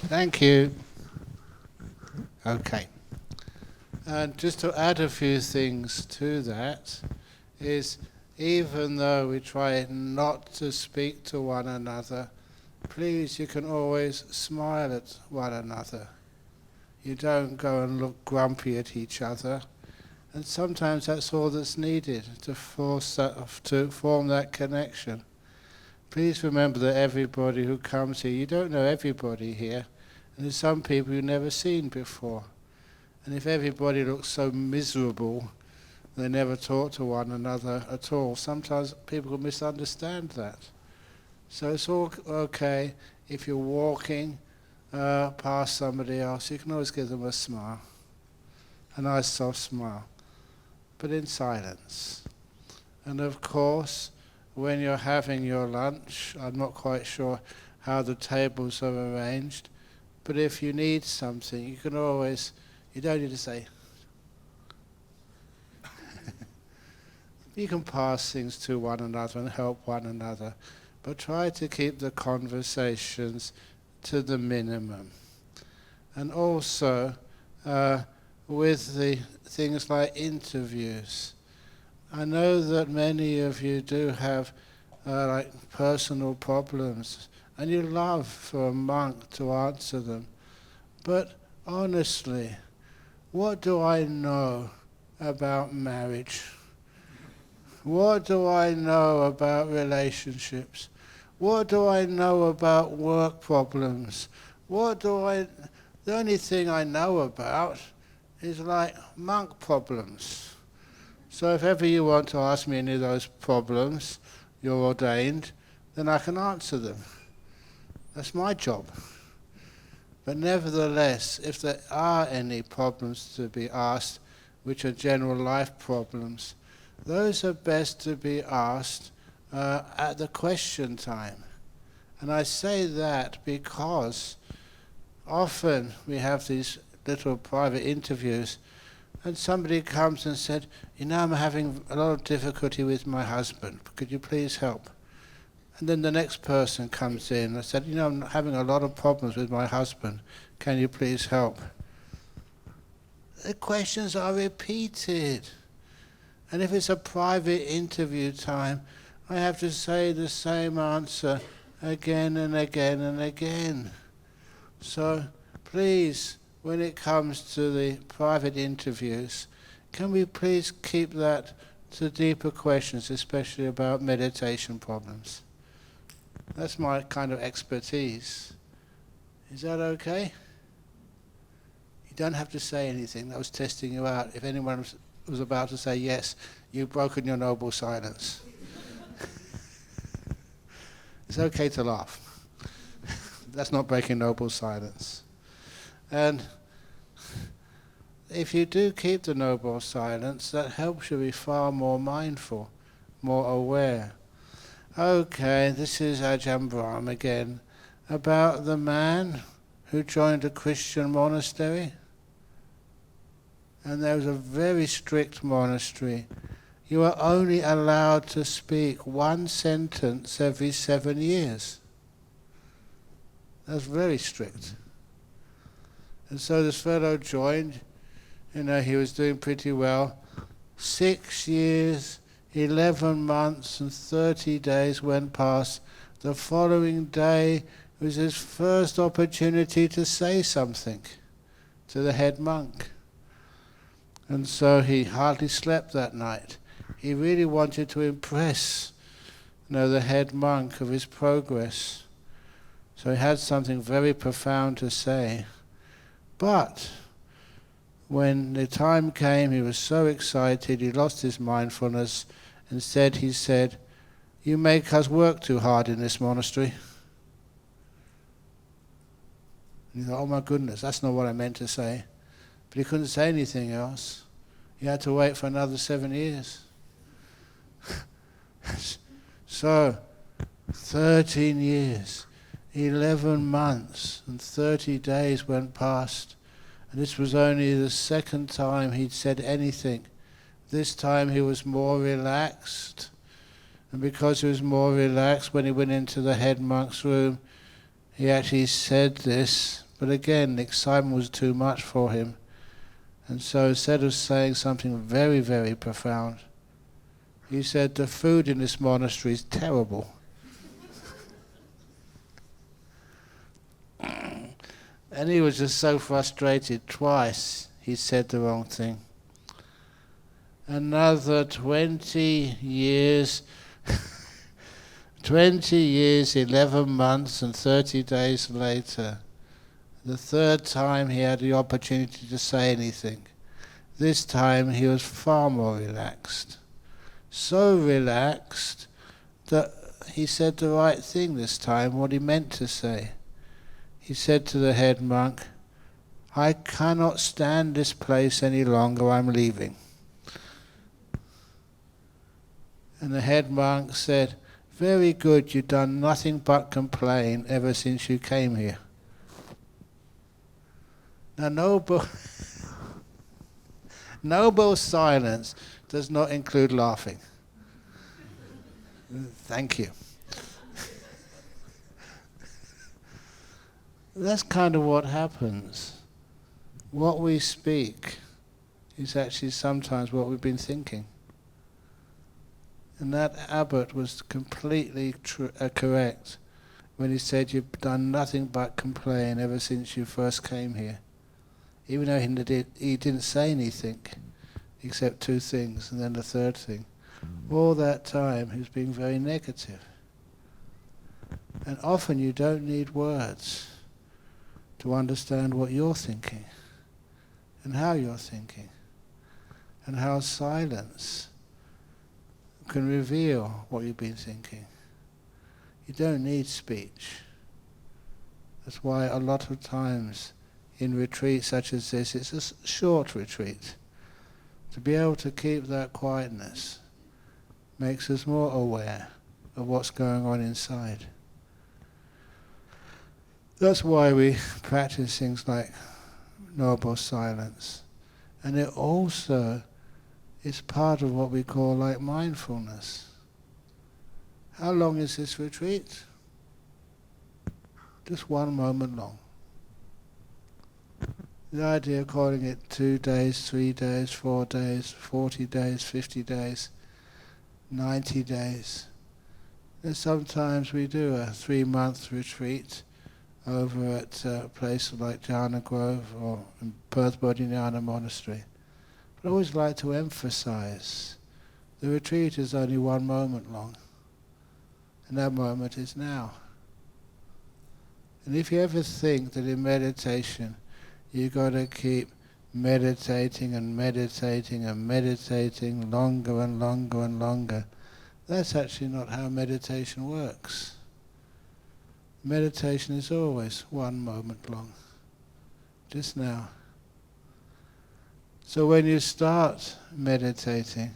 Thank you. Okay. And just to add a few things to that, is even though we try not to speak to one another, please, you can always smile at one another. You don't go and look grumpy at each other. And sometimes that's all that's needed to form that connection. Please remember that everybody who comes here, you don't know everybody here, and there's some people you've never seen before. And if everybody looks so miserable, they never talk to one another at all, sometimes people will misunderstand that. So it's all okay if you're walking past somebody else, you can always give them a smile, a nice soft smile, but in silence. And of course, when you're having your lunch, I'm not quite sure how the tables are arranged, but if you need something, you can always, you don't need to say, you can pass things to one another and help one another, but try to keep the conversations to the minimum. And also, with the things like interviews, I know that many of you do have like personal problems, and you love for a monk to answer them. But honestly, what do I know about marriage? What do I know about relationships? What do I know about work problems? The only thing I know about is like monk problems. So if ever you want to ask me any of those problems, you're ordained, then I can answer them. That's my job. But nevertheless, if there are any problems to be asked, which are general life problems, those are best to be asked at the question time. And I say that because often we have these little private interviews, and somebody comes and said, I'm having a lot of difficulty with my husband. Could you please help? And then the next person comes in and said, I'm having a lot of problems with my husband. Can you please help? The questions are repeated. And if it's a private interview time, I have to say the same answer again and again and again. So please, when it comes to the private interviews, can we please keep that to deeper questions, especially about meditation problems? That's my kind of expertise. Is that okay? You don't have to say anything. That was testing you out. If anyone was about to say yes, you've broken your noble silence. It's okay to laugh. That's not breaking noble silence. And if you do keep the noble silence, that helps you be far more mindful, more aware. Okay, this is Ajahn Brahm again, about the man who joined a Christian monastery. And there was a very strict monastery. You are only allowed to speak one sentence every 7 years. That's very strict. And so this fellow joined, he was doing pretty well. 6 years, 11 months and 30 days went past. The following day was his first opportunity to say something to the head monk. And so he hardly slept that night. He really wanted to impress the head monk of his progress. So he had something very profound to say. But when the time came, he was so excited, he lost his mindfulness. Instead, he said, "You make us work too hard in this monastery." And he thought, oh my goodness, that's not what I meant to say. But he couldn't say anything else. He had to wait for another 7 years. So, 13 years, 11 months and 30 days went past. And this was only the second time he'd said anything. This time he was more relaxed. And because he was more relaxed, when he went into the head monk's room, he actually said this But again, the excitement was too much for him. And so instead of saying something very, very profound, he said, the food in this monastery is terrible. And he was just so frustrated. Twice he said the wrong thing. Another 20 years, 20 years, 11 months and 30 days later, the third time he had the opportunity to say anything. This time he was far more relaxed. So relaxed that he said the right thing this time, what he meant to say. He said to the head monk, I cannot stand this place any longer, I'm leaving. And the head monk said, very good, you've done nothing but complain ever since you came here. Now noble silence does not include laughing. Thank you. That's kind of what happens. What we speak is actually sometimes what we've been thinking. And that abbot was completely correct when he said, you've done nothing but complain ever since you first came here. Even though he didn't say anything except two things, and then the third thing. All that time he was being very negative. And often you don't need words to understand what you're thinking and how you're thinking and how silence can reveal what you've been thinking. You don't need speech. That's why a lot of times in retreats such as this, it's a short retreat. To be able to keep that quietness makes us more aware of what's going on inside. That's why we practice things like noble silence. And it also is part of what we call like mindfulness. How long is this retreat? Just 1 moment long. The idea of calling it 2 days, 3 days, 4 days, 40 days, 50 days, 90 days. And sometimes we do a 3-month retreat over at a place like Jhana Grove or in Perth Bodhinyana Monastery. But I always like to emphasize the retreat is only 1 moment long, and that moment is now. And if you ever think that in meditation you've got to keep meditating and meditating and meditating longer and longer and longer, that's actually not how meditation works. Meditation is always 1 moment long, just now. So when you start meditating,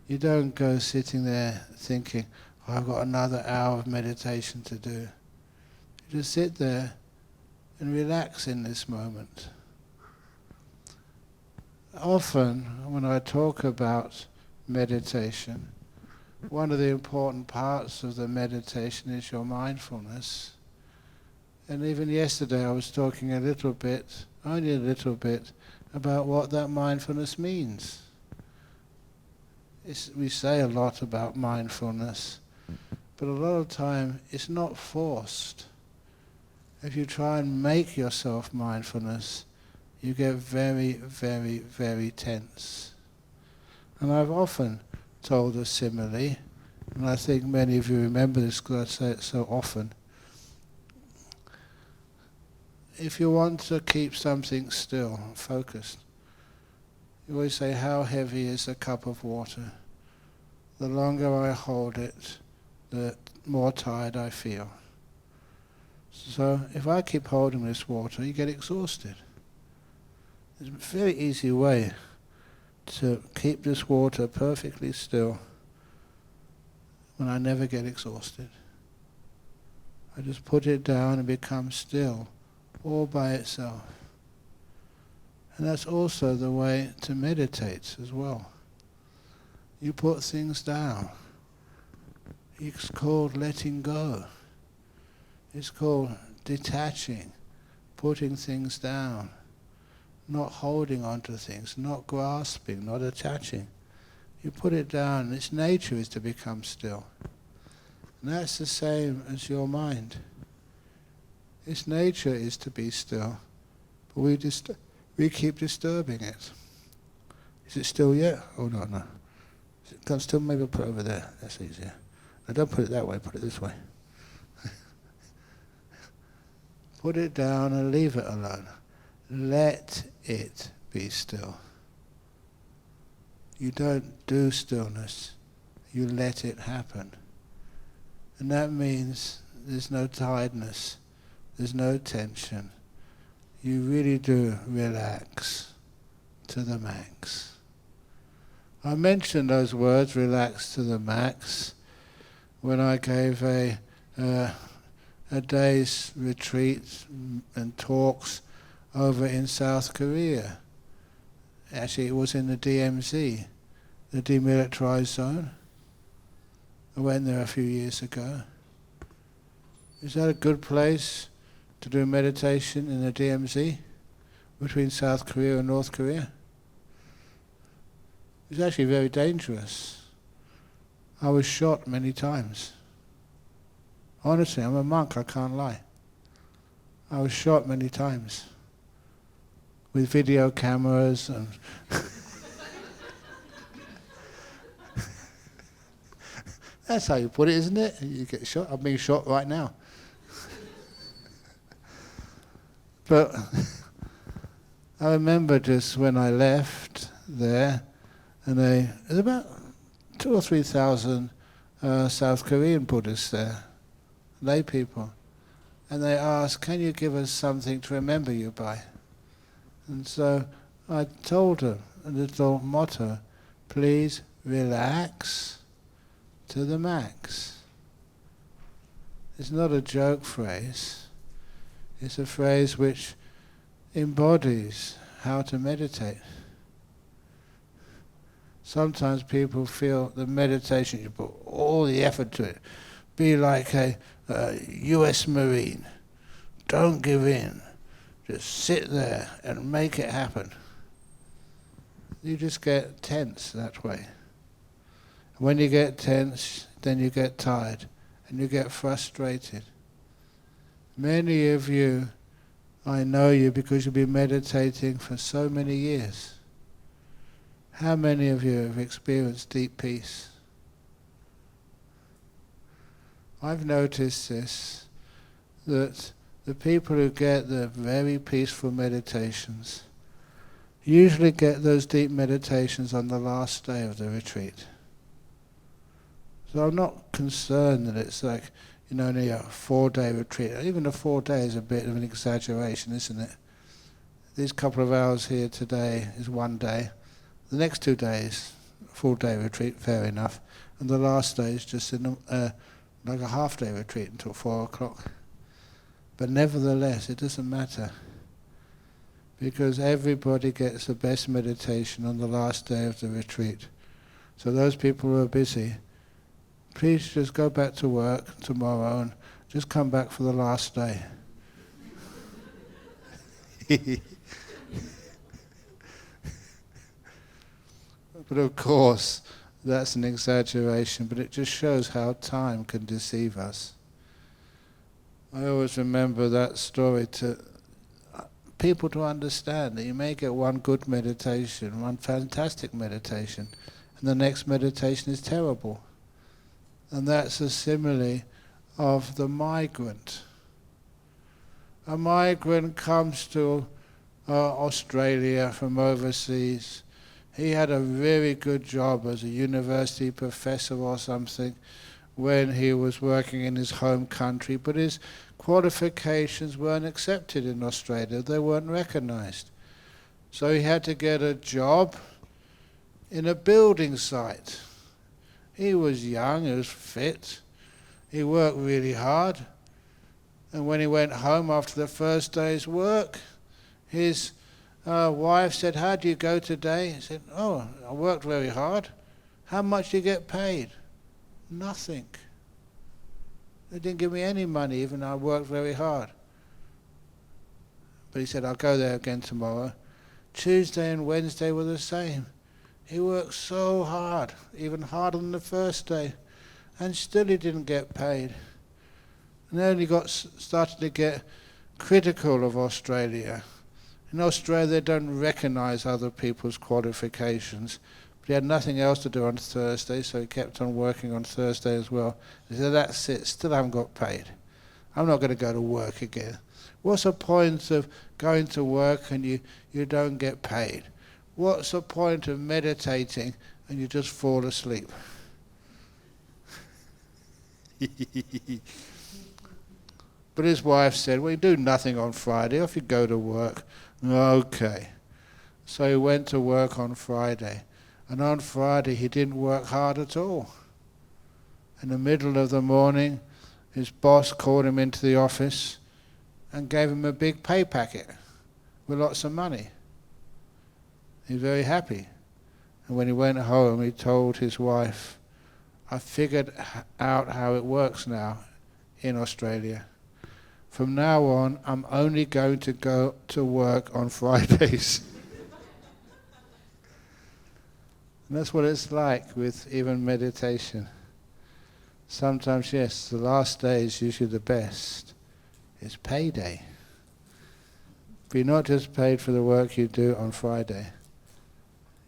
you don't go sitting there thinking, oh, I've got another hour of meditation to do. You just sit there and relax in this moment. Often, when I talk about meditation, one of the important parts of the meditation is your mindfulness. And even yesterday I was talking a little bit, only a little bit, about what that mindfulness means. We say a lot about mindfulness, but a lot of time it's not forced. If you try and make yourself mindfulness, you get very, very, very tense. And I've often told a simile, and I think many of you remember this because I say it so often. If you want to keep something still, focused, you always say, how heavy is a cup of water? The longer I hold it, the more tired I feel. So if I keep holding this water, you get exhausted. There's a very easy way to keep this water perfectly still when I never get exhausted. I just put it down and become still, all by itself. And that's also the way to meditate as well. You put things down. It's called letting go. It's called detaching, putting things down, not holding on to things, not grasping, not attaching. You put it down, its nature is to become still. And that's the same as your mind. Its nature is to be still, but we keep disturbing it. Is it still yet? Oh no. Is it still? Maybe I'll put it over there. That's easier. No, don't put it that way, put it this way. Put it down and leave it alone. Let it be still. You don't do stillness, you let it happen. And that means there's no tiredness, there's no tension. You really do relax to the max. I mentioned those words, relax to the max, when I gave a day's retreat and talks over in South Korea. Actually, it was in the DMZ, the demilitarized zone. I went there a few years ago. Is that a good place to do meditation in the DMZ between South Korea and North Korea? It's actually very dangerous. I was shot many times. Honestly, I'm a monk, I can't lie. I was shot many times with video cameras and that's how you put it, isn't it? You get shot. I'm being shot right now. But I remember just when I left there, and there's about 2,000 or 3,000 South Korean Buddhists there, lay people, and they asked, "Can you give us something to remember you by?" And so I told them a little motto: please relax to the max. It's not a joke phrase. It's a phrase which embodies how to meditate. Sometimes people feel the meditation, you put all the effort to it. Be like a US Marine. Don't give in. Just sit there and make it happen. You just get tense that way. When you get tense, then you get tired and you get frustrated. Many of you, I know you because you've been meditating for so many years. How many of you have experienced deep peace? I've noticed this, that the people who get the very peaceful meditations usually get those deep meditations on the last day of the retreat. So I'm not concerned that it's like, only a 4-day retreat. Even a 4 day is a bit of an exaggeration, isn't it? These couple of hours here today is 1 day. The next 2 days, full-day retreat, fair enough. And the last day is just like a half-day retreat until 4 o'clock. But nevertheless, it doesn't matter. Because everybody gets the best meditation on the last day of the retreat. So those people who are busy, please just go back to work tomorrow and just come back for the last day. But of course, that's an exaggeration, but it just shows how time can deceive us. I always remember that story to people to understand that you may get one good meditation, one fantastic meditation, and the next meditation is terrible. And that's a simile of the migrant. A migrant comes to Australia from overseas. He had a very good job as a university professor or something when he was working in his home country, but his qualifications weren't accepted in Australia. They weren't recognized. So he had to get a job in a building site. He was young, he was fit, he worked really hard, and when he went home after the first day's work, his wife said, "How do you go today?" He said, "Oh, I worked very hard." "How much do you get paid?" "Nothing. They didn't give me any money even though I worked very hard." But he said, I'll go there again tomorrow. Tuesday and Wednesday were the same. He worked so hard, even harder than the first day, and still he didn't get paid. And then he started to get critical of Australia. In Australia they don't recognise other people's qualifications. But he had nothing else to do on Thursday, so he kept on working on Thursday as well. He said, that's it, still haven't got paid. I'm not going to go to work again. What's the point of going to work and you don't get paid? What's the point of meditating and you just fall asleep? But his wife said, well, you do nothing on Friday, off you go to work. Okay. So he went to work on Friday. And on Friday he didn't work hard at all. In the middle of the morning, his boss called him into the office and gave him a big pay packet with lots of money. He was very happy. And when he went home, he told his wife, I figured out how it works now in Australia. From now on, I'm only going to go to work on Fridays. And that's what it's like with even meditation. Sometimes, yes, the last day is usually the best. It's payday. But you're not just paid for the work you do on Friday.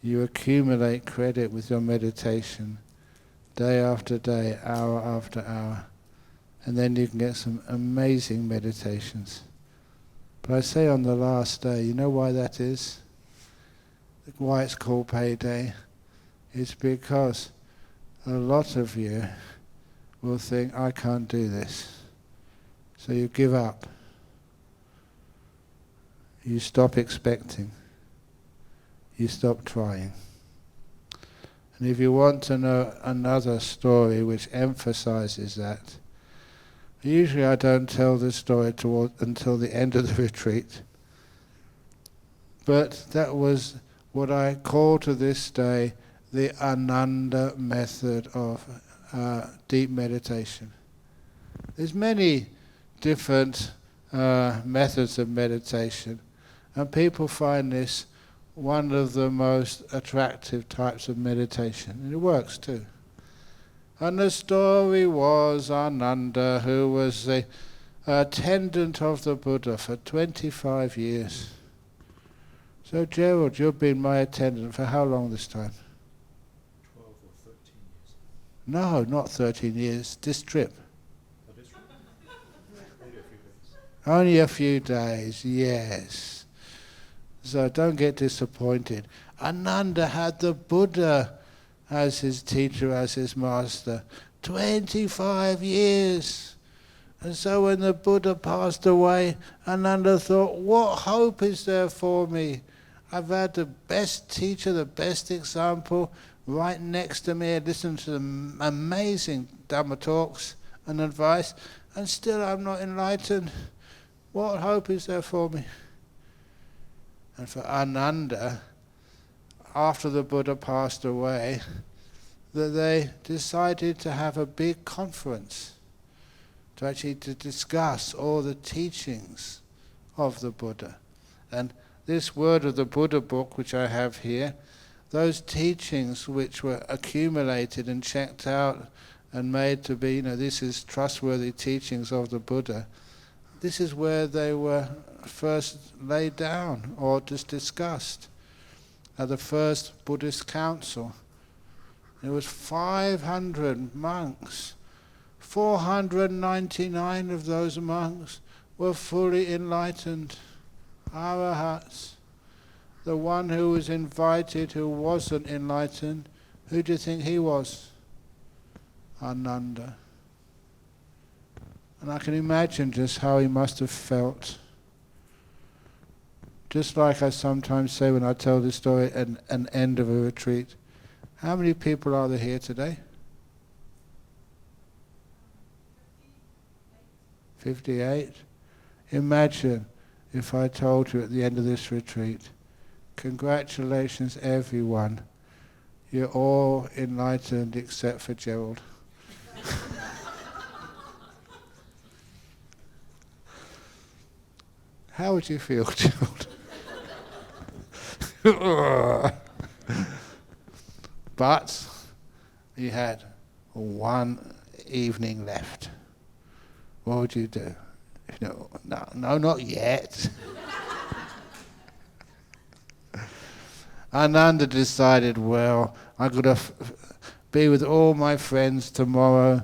You accumulate credit with your meditation, day after day, hour after hour. And then you can get some amazing meditations. But I say on the last day, you know why that is? Why it's called payday? It's because a lot of you will think, I can't do this. So you give up. You stop expecting. You stop trying. And if you want to know another story which emphasizes that, usually I don't tell this story until the end of the retreat. But that was what I call to this day the Ananda method of deep meditation. There's many different methods of meditation, and people find this one of the most attractive types of meditation, and it works too. And the story was Ananda, who was the attendant of the Buddha for 25 years. So Gerald, you've been my attendant for how long this time? 12 or 13 years. No, not 13 years, this trip. Oh, this one? Maybe a few days. Only a few days, yes. So don't get disappointed. Ananda had the Buddha as his teacher, as his master. 25 years. And so when the Buddha passed away, Ananda thought, what hope is there for me? I've had the best teacher, the best example right next to me. I listened to the amazing Dhamma talks and advice, and still I'm not enlightened. What hope is there for me? And for Ananda, after the Buddha passed away, that they decided to have a big conference to discuss all the teachings of the Buddha. And this Word of the Buddha book, which I have here, those teachings which were accumulated and checked out and made to be, this is trustworthy teachings of the Buddha, this is where they were first laid down or just discussed at the first Buddhist council. There was 500 monks. 499 of those monks were fully enlightened, arahats. The one who was invited who wasn't enlightened, who do you think he was? Ananda. And I can imagine just how he must have felt. Just like I sometimes say when I tell this story at an end of a retreat. How many people are there here today? 58? Imagine if I told you at the end of this retreat, congratulations everyone, you're all enlightened except for Gerald. How would you feel, Gerald? But you had one evening left. What would you do? No, not yet. Ananda decided, well, I'm going to be with all my friends tomorrow.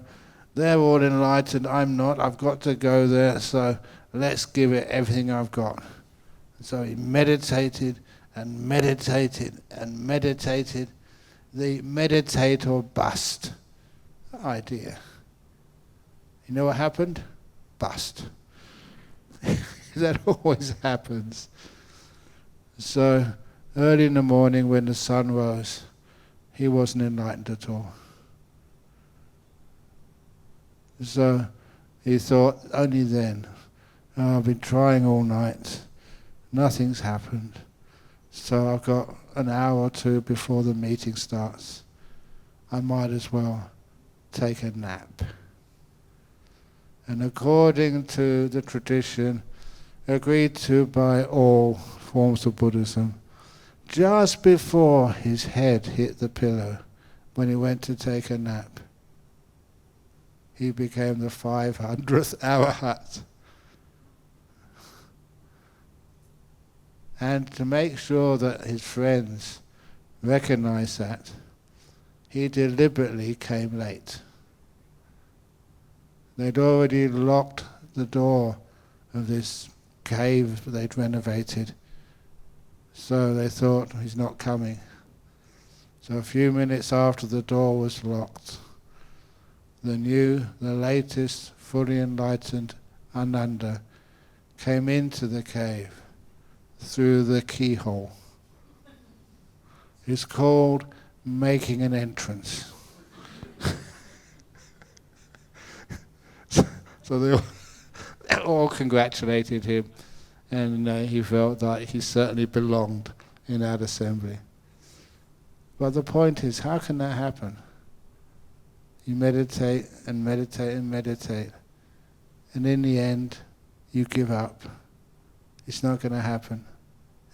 They're all enlightened. I'm not. I've got to go there. So let's give it everything I've got. So he meditated and meditated and meditated. The meditator bust idea. You know what happened? Bust. That always happens. So early in the morning when the sun rose, he wasn't enlightened at all. So he thought, only then, I've been trying all night, nothing's happened, so I've got an hour or two before the meeting starts. I might as well take a nap. And according to the tradition, agreed to by all forms of Buddhism, just before his head hit the pillow, when he went to take a nap, he became the 500th Arahat. And to make sure that his friends recognized that, he deliberately came late. They'd already locked the door of this cave they'd renovated, so they thought he's not coming. So a few minutes after the door was locked, the latest, fully enlightened Ananda came into the cave through the keyhole. It's called making an entrance. So they all congratulated him, and he felt that he certainly belonged in that assembly. But the point is, how can that happen? You meditate and meditate and meditate, and in the end, you give up. It's not going to happen.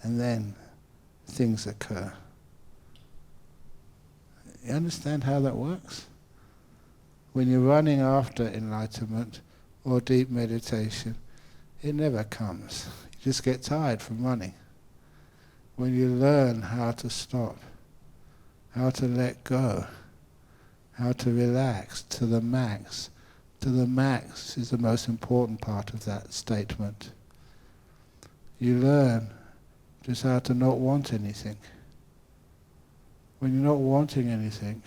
And then things occur. You understand how that works? When you're running after enlightenment or deep meditation, it never comes. You just get tired from running. When you learn how to stop, how to let go, how to relax to the max is the most important part of that statement. You learn just how to not want anything. When you're not wanting anything,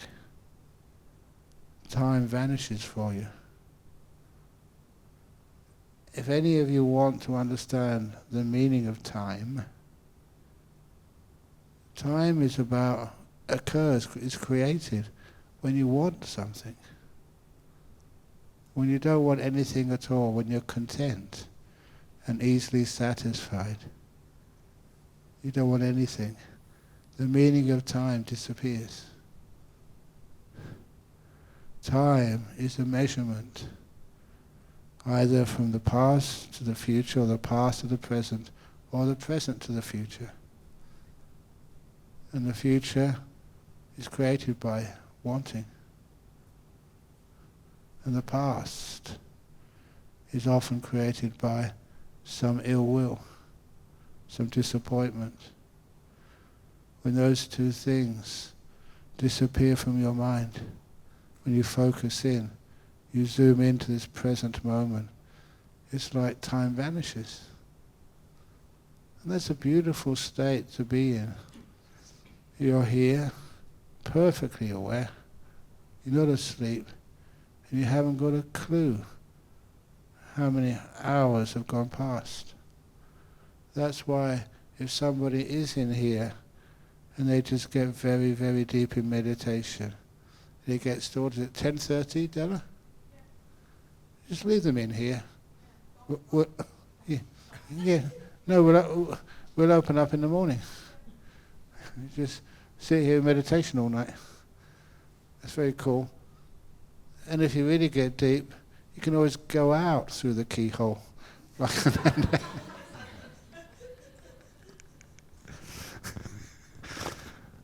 time vanishes for you. If any of you want to understand the meaning of time, time is is created when you want something. When you don't want anything at all, when you're content and easily satisfied. You don't want anything. The meaning of time disappears. Time is a measurement, either from the past to the future, or the past to the present, or the present to the future. And the future is created by wanting. And the past is often created by some ill will, some disappointment. When those two things disappear from your mind, when you focus in, you zoom into this present moment, it's like time vanishes. And that's a beautiful state to be in. You're here, perfectly aware, you're not asleep, and you haven't got a clue how many hours have gone past. That's why if somebody is in here and they just get very, very deep in meditation, they get started at 10:30, Della? Yeah. Just leave them in here. Yeah. No, we'll open up in the morning. Just sit here in meditation all night. That's very cool. And if you really get deep, you can always go out through the keyhole.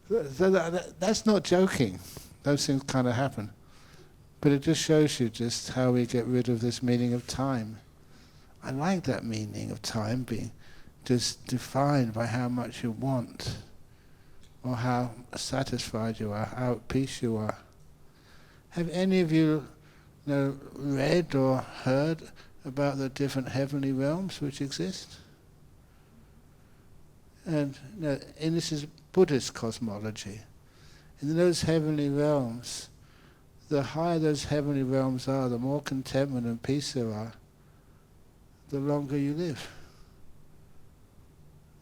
So that's not joking. Those things kind of happen. But it just shows you just how we get rid of this meaning of time. I like that meaning of time being just defined by how much you want, or how satisfied you are, how at peace you are. Have any of you, read or heard about the different heavenly realms which exist? And and this is Buddhist cosmology. In those heavenly realms, the higher those heavenly realms are, the more contentment and peace there are, the longer you live.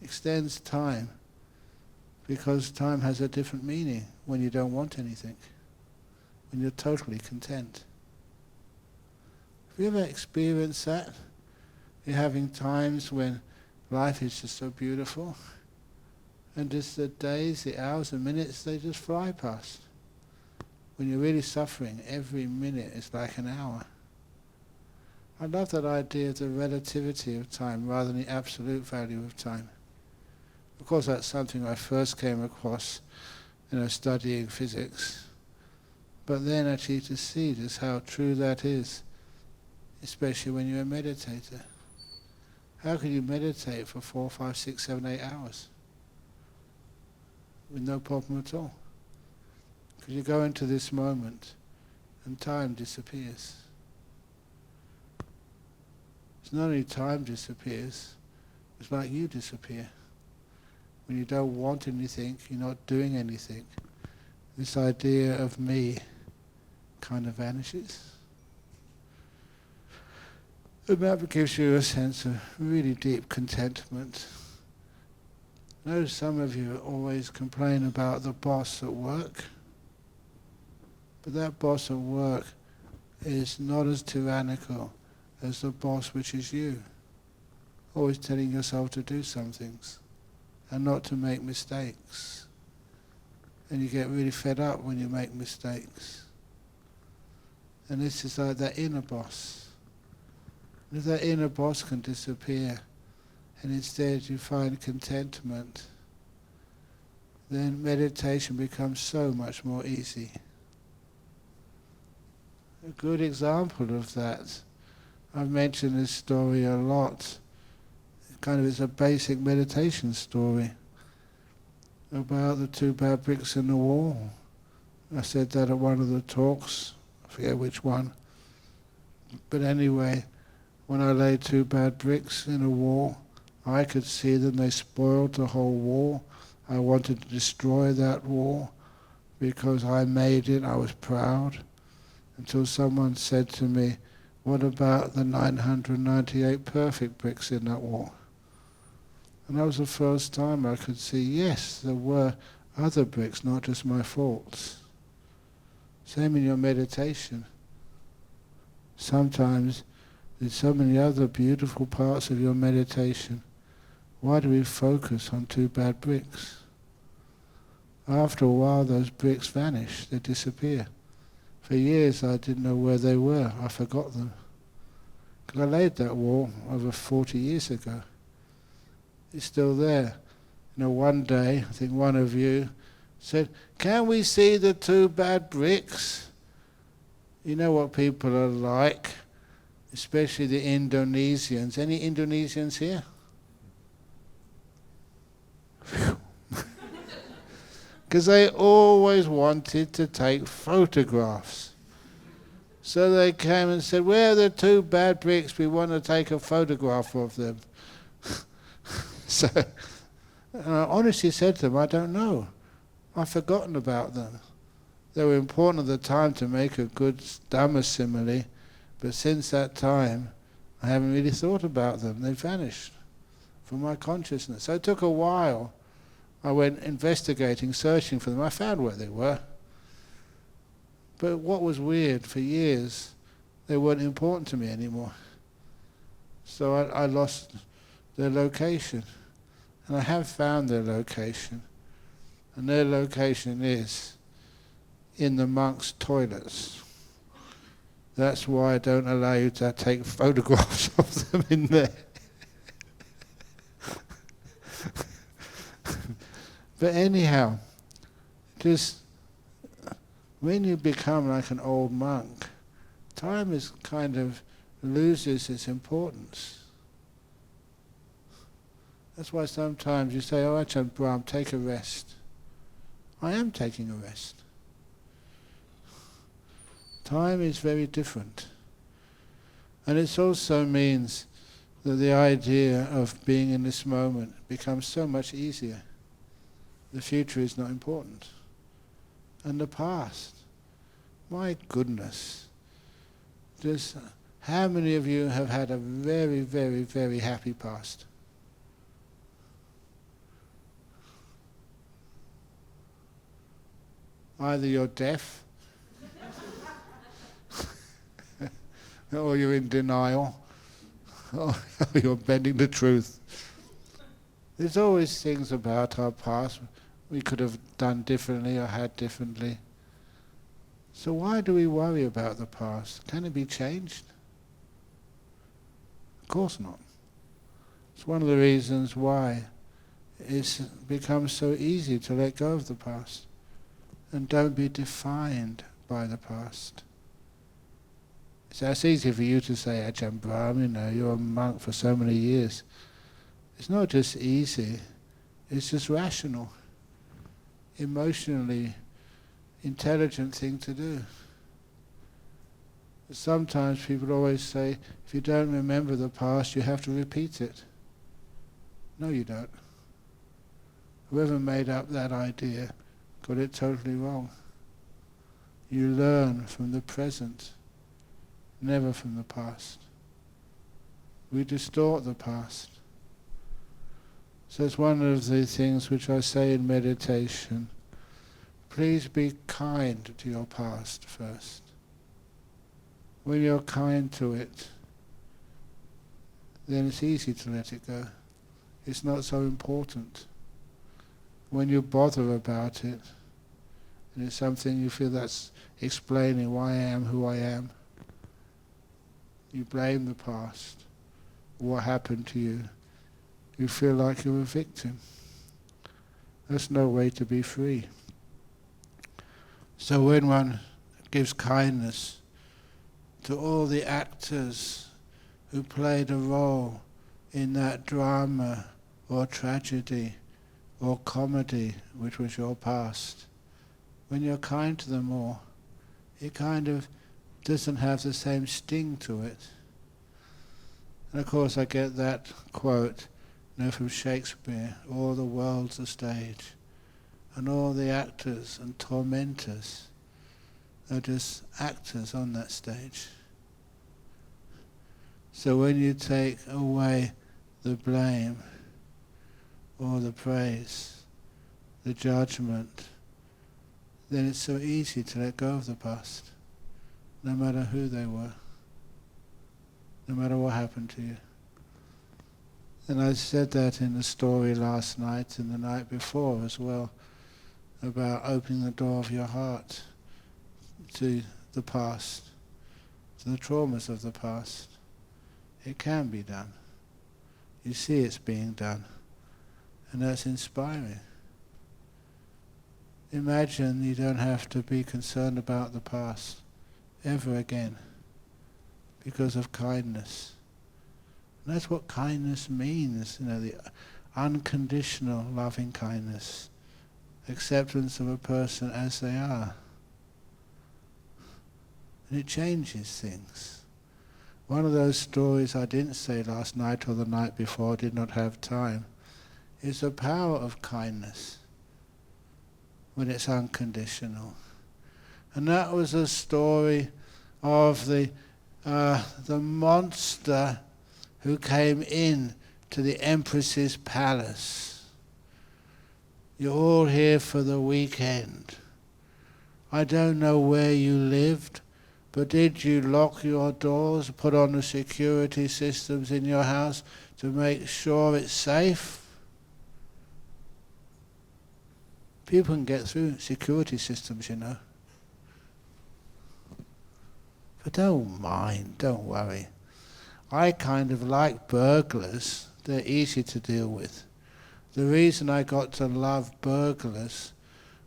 Extends time, because time has a different meaning when you don't want anything, when you're totally content. Have you ever experienced that? You're having times when life is just so beautiful, and just the days, the hours and minutes, they just fly past. When you're really suffering, every minute is like an hour. I love that idea of the relativity of time rather than the absolute value of time. Of course, that's something I first came across, studying physics. But then actually to see just how true that is, especially when you're a meditator. How can you meditate for 4, 5, 6, 7, 8 hours with no problem at all? Because you go into this moment and time disappears. It's not only time disappears, it's like you disappear. When you don't want anything, you're not doing anything. This idea of me kind of vanishes. And that gives you a sense of really deep contentment. Notice some of you always complain about the boss at work, but that boss at work is not as tyrannical as the boss which is you. Always telling yourself to do some things and not to make mistakes. And you get really fed up when you make mistakes. And this is like that inner boss. And if that inner boss can disappear, and instead you find contentment, then meditation becomes so much more easy. A good example of that, I've mentioned this story a lot. It's a basic meditation story about the 2 bad bricks in the wall. I said that at one of the talks, I forget which one. But anyway, when I laid 2 bad bricks in a wall, I could see them, they spoiled the whole wall. I wanted to destroy that wall because I made it, I was proud. Until someone said to me, what about the 998 perfect bricks in that wall? And that was the first time I could see, yes, there were other bricks, not just my faults. Same in your meditation. Sometimes there's so many other beautiful parts of your meditation. Why do we focus on 2 bad bricks? After a while those bricks vanish, they disappear. For years I didn't know where they were, I forgot them. Because I laid that wall over 40 years ago. It's still there. One day, I think one of you said, can we see the 2 bad bricks? You know what people are like, especially the Indonesians. Any Indonesians here? Because they always wanted to take photographs. So they came and said, where are the 2 bad bricks? We want to take a photograph of them. So I honestly said to them, I don't know. I've forgotten about them. They were important at the time to make a good Dhamma simile, but since that time, I haven't really thought about them. They vanished from my consciousness. So it took a while. I went investigating, searching for them. I found where they were. But what was weird, for years, they weren't important to me anymore. So I lost their location. And I have found their location. And their location is in the monks' toilets. That's why I don't allow you to take photographs of them in there. But anyhow, Just when you become like an old monk, time is kind of loses its importance. That's why sometimes you say, oh Ajahn Brahm, take a rest. I am taking a rest. Time is very different. And it also means that the idea of being in this moment becomes so much easier. The future is not important. And the past, my goodness. Just how many of you have had a very, very, very happy past? Either you're deaf, or you're in denial, or you're bending the truth. There's always things about our past we could have done differently or had differently. So why do we worry about the past? Can it be changed? Of course not. It's one of the reasons why it's become so easy to let go of the past and don't be defined by the past. So it's easy for you to say, Ajahn Brahm, you're a monk for so many years. It's not just easy, it's just rational, emotionally intelligent thing to do. But sometimes people always say, if you don't remember the past, you have to repeat it. No, you don't. Whoever made up that idea got it totally wrong. You learn from the present, never from the past. We distort the past. So it's one of the things which I say in meditation. Please be kind to your past first. When you're kind to it, then it's easy to let it go. It's not so important. When you bother about it, and it's something you feel that's explaining why I am who I am, you blame the past, what happened to you, you feel like you're a victim. That's no way to be free. So when one gives kindness to all the actors who played a role in that drama or tragedy or comedy which was your past, when you're kind to them all, it kind of doesn't have the same sting to it. And of course I get that quote from Shakespeare, all the world's a stage, and all the actors and tormentors are just actors on that stage. So when you take away the blame or the praise, the judgment, then it's so easy to let go of the past, no matter who they were, no matter what happened to you. And I said that in the story last night and the night before as well, about opening the door of your heart to the past, to the traumas of the past. It can be done. You see it's being done, and that's inspiring. Imagine you don't have to be concerned about the past ever again because of kindness. And that's what kindness means, the unconditional loving kindness, acceptance of a person as they are. And it changes things. One of those stories I didn't say last night or the night before, did not have time, is the power of kindness when it's unconditional. And that was a story of the monster who came in to the Empress's palace. You're all here for the weekend. I don't know where you lived, but did you lock your doors, put on the security systems in your house to make sure it's safe? People can get through security systems, But don't mind, don't worry. I kind of like burglars. They're easy to deal with. The reason I got to love burglars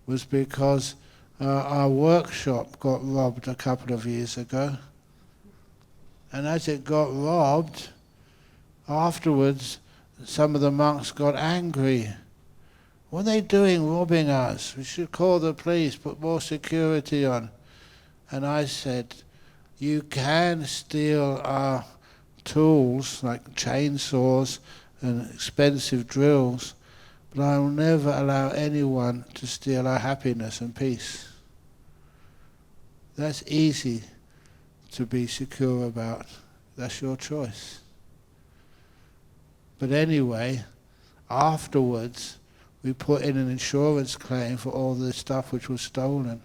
was because our workshop got robbed a couple of years ago. And as it got robbed, afterwards some of the monks got angry. What are they doing robbing us? We should call the police, put more security on. And I said, you can steal our tools like chainsaws and expensive drills, but I will never allow anyone to steal our happiness and peace. That's easy to be secure about. That's your choice. But anyway, afterwards, we put in an insurance claim for all the stuff which was stolen.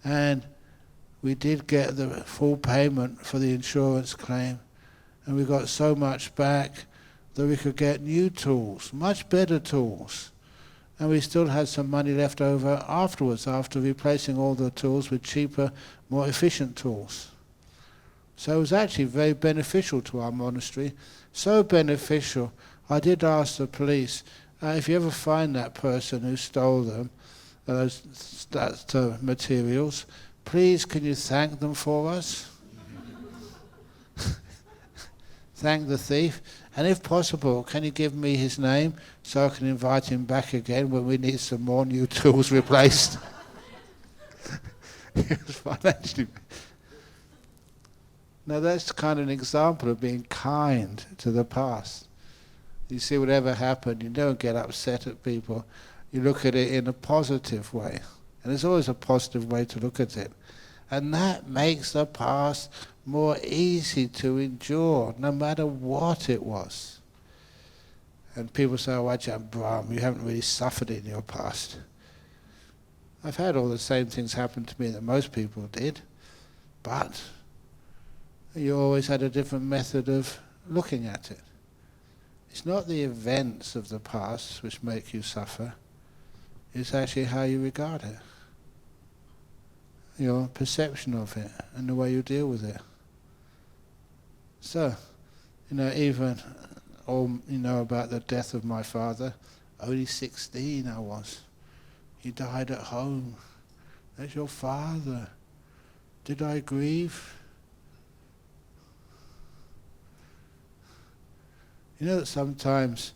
And we did get the full payment for the insurance claim. And we got so much back that we could get new tools, much better tools. And we still had some money left over afterwards, after replacing all the tools with cheaper, more efficient tools. So it was actually very beneficial to our monastery. So beneficial, I did ask the police, if you ever find that person who stole them, those materials, please can you thank them for us? Thank the thief. And if possible, can you give me his name so I can invite him back again when we need some more new tools replaced? It was financially. Now that's kind of an example of being kind to the past. You see, whatever happened, you don't get upset at people. You look at it in a positive way. And there's always a positive way to look at it. And that makes the past more easy to endure, no matter what it was. And people say, oh, Ajahn Brahm, you haven't really suffered in your past. I've had all the same things happen to me that most people did, but you always had a different method of looking at it. It's not the events of the past which make you suffer, it's actually how you regard it. Your perception of it and the way you deal with it. So, even all about the death of my father, only 16 I was. He died at home. That's your father. Did I grieve? You know that sometimes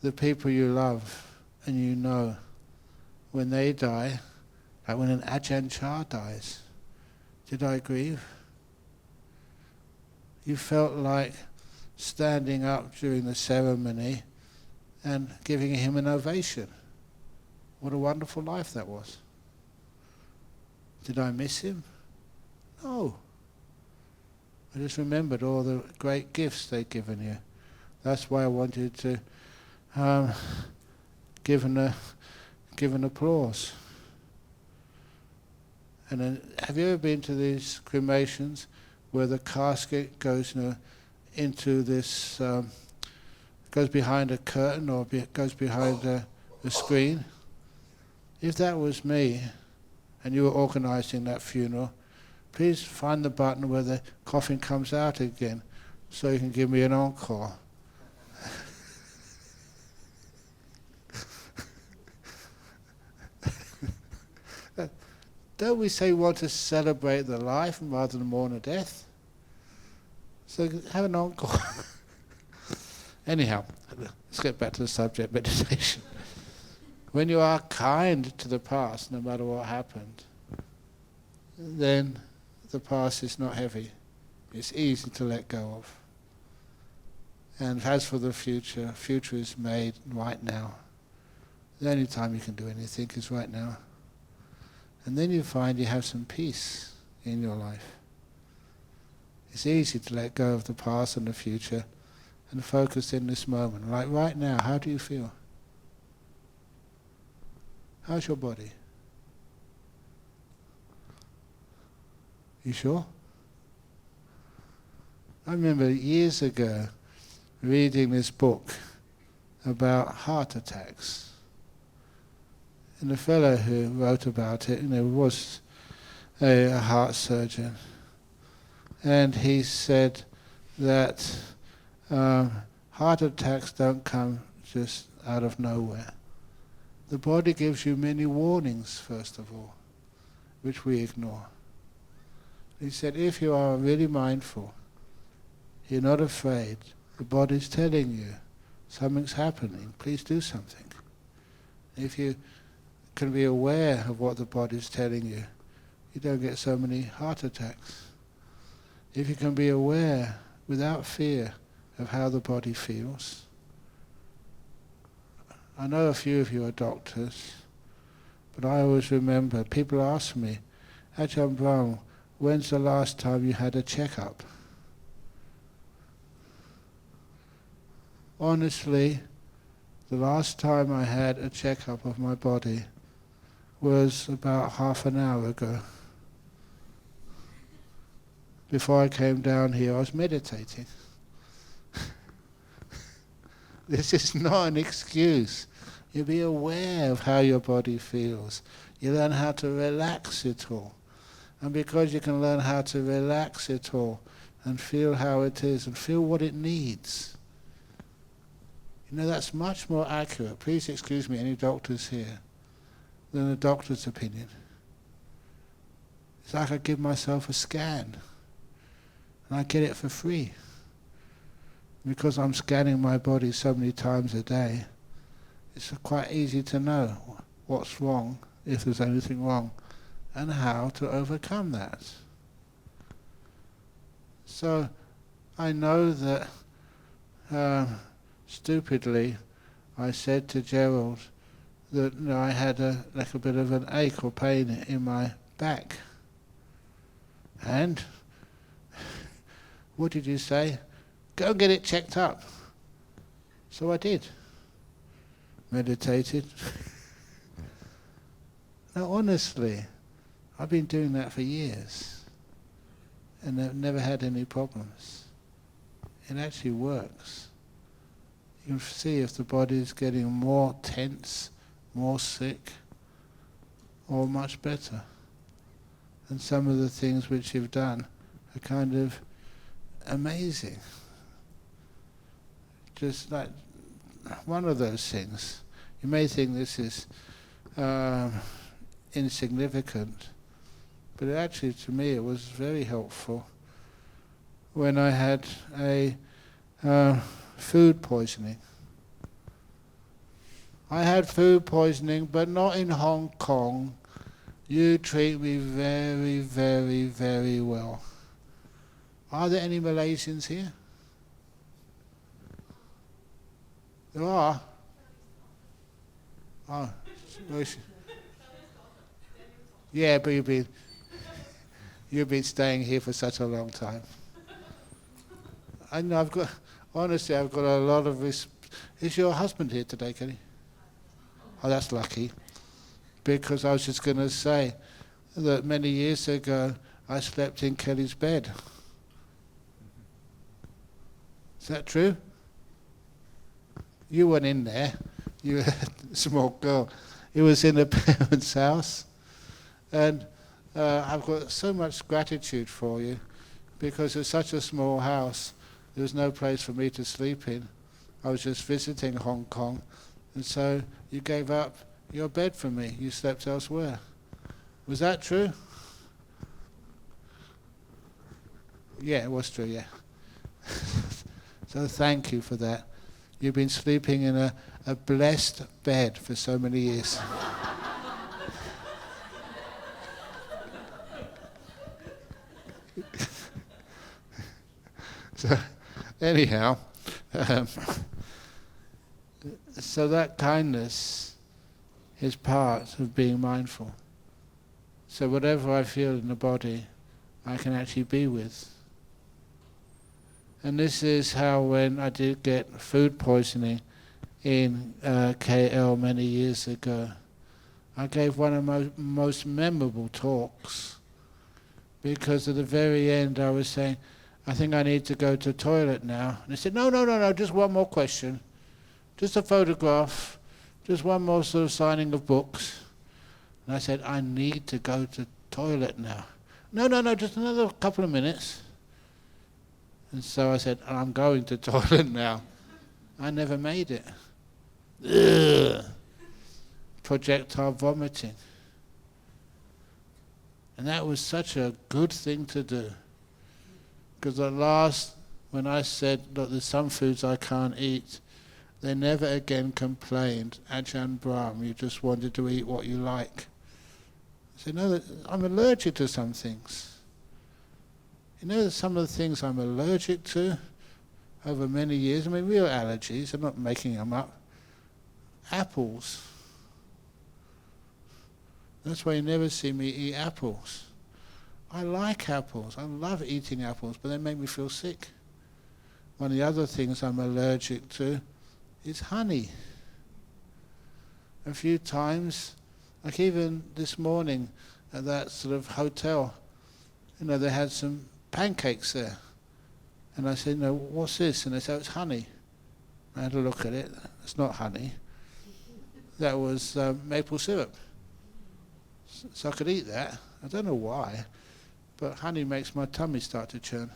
the people you love and you know, when they die, like when an Ajahn dies, did I grieve? You felt like standing up during the ceremony and giving him an ovation. What a wonderful life that was. Did I miss him? No. I just remembered all the great gifts they'd given you. That's why I wanted to give an applause. And then, have you ever been to these cremations where the casket goes into this, goes behind a curtain or goes behind a screen? If that was me and you were organising that funeral, please find the button where the coffin comes out again so you can give me an encore. Don't we say we want to celebrate the life rather than mourn a death? So have an encore. Anyhow, let's get back to the subject, meditation. When you are kind to the past, no matter what happened, then the past is not heavy. It's easy to let go of. And as for the future is made right now. The only time you can do anything is right now. And then you find you have some peace in your life. It's easy to let go of the past and the future and focus in this moment. Like right now, how do you feel? How's your body? You sure? I remember years ago reading this book about heart attacks. And the fellow who wrote about it, was a heart surgeon. And he said that heart attacks don't come just out of nowhere. The body gives you many warnings, first of all, which we ignore. He said, if you are really mindful, you're not afraid, the body's telling you something's happening, please do something. If you can be aware of what the body's telling you, you don't get so many heart attacks. If you can be aware, without fear, of how the body feels. I know a few of you are doctors, but I always remember, people ask me, Ajahn Brahm, when's the last time you had a checkup? Honestly, the last time I had a checkup of my body was about half an hour ago. Before I came down here, I was meditating. This is not an excuse. You be aware of how your body feels. You learn how to relax it all. And because you can learn how to relax it all and feel how it is and feel what it needs, you know, that's much more accurate, please excuse me, any doctors here, than a doctor's opinion. It's like I give myself a scan and I get it for free. Because I'm scanning my body so many times a day, it's quite easy to know what's wrong, if there's anything wrong, and how to overcome that. So I know that stupidly I said to Gerald that I had a bit of an ache or pain in my back. And what did you say? Go and get it checked up. So I did. Meditated. Now honestly, I've been doing that for years and I've never had any problems. It actually works. You can see if the body is getting more tense, more sick, or much better. And some of the things which you've done are kind of amazing. Just like one of those things. You may think this is insignificant, but actually to me it was very helpful when I had a food poisoning. I had food poisoning, but not in Hong Kong. You treat me very, very, very well. Are there any Malaysians here? There are? Oh, yeah, but you've been staying here for such a long time. I know I've got a lot of Is your husband here today, Kenny? Oh, that's lucky. Because I was just going to say that many years ago I slept in Kelly's bed. Is that true? You weren't in there. You were a small girl. It was in a parent's house. And I've got so much gratitude for you because it's such a small house. There was no place for me to sleep in. I was just visiting Hong Kong. And so you gave up your bed for me. You slept elsewhere. Was that true? Yeah, it was true, yeah. So thank you for that. You've been sleeping in a blessed bed for so many years. So anyhow, so that kindness is part of being mindful. So whatever I feel in the body, I can actually be with. And this is how when I did get food poisoning in KL many years ago, I gave one of my most memorable talks because at the very end I was saying, I think I need to go to the toilet now. And they said, no, just one more question. Just a photograph, just one more sort of signing of books. And I said, I need to go to the toilet now. No, just another couple of minutes. And so I said, I'm going to the toilet now. I never made it. Ugh. projectile vomiting. And that was such a good thing to do. Because at last, when I said, look, there's some foods I can't eat, they never again complained, Ajahn Brahm, you just wanted to eat what you like. I said, no, I'm allergic to some things. You know that some of the things I'm allergic to over many years, I mean real allergies, I'm not making them up. Apples. That's why you never see me eat apples. I like apples, I love eating apples, but they make me feel sick. One of the other things I'm allergic to is honey. A few times, like even this morning at that sort of hotel, they had some pancakes there. And I said, what's this? And they said, it's honey. I had a look at it. It's not honey. That was maple syrup. So I could eat that. I don't know why, but honey makes my tummy start to churn.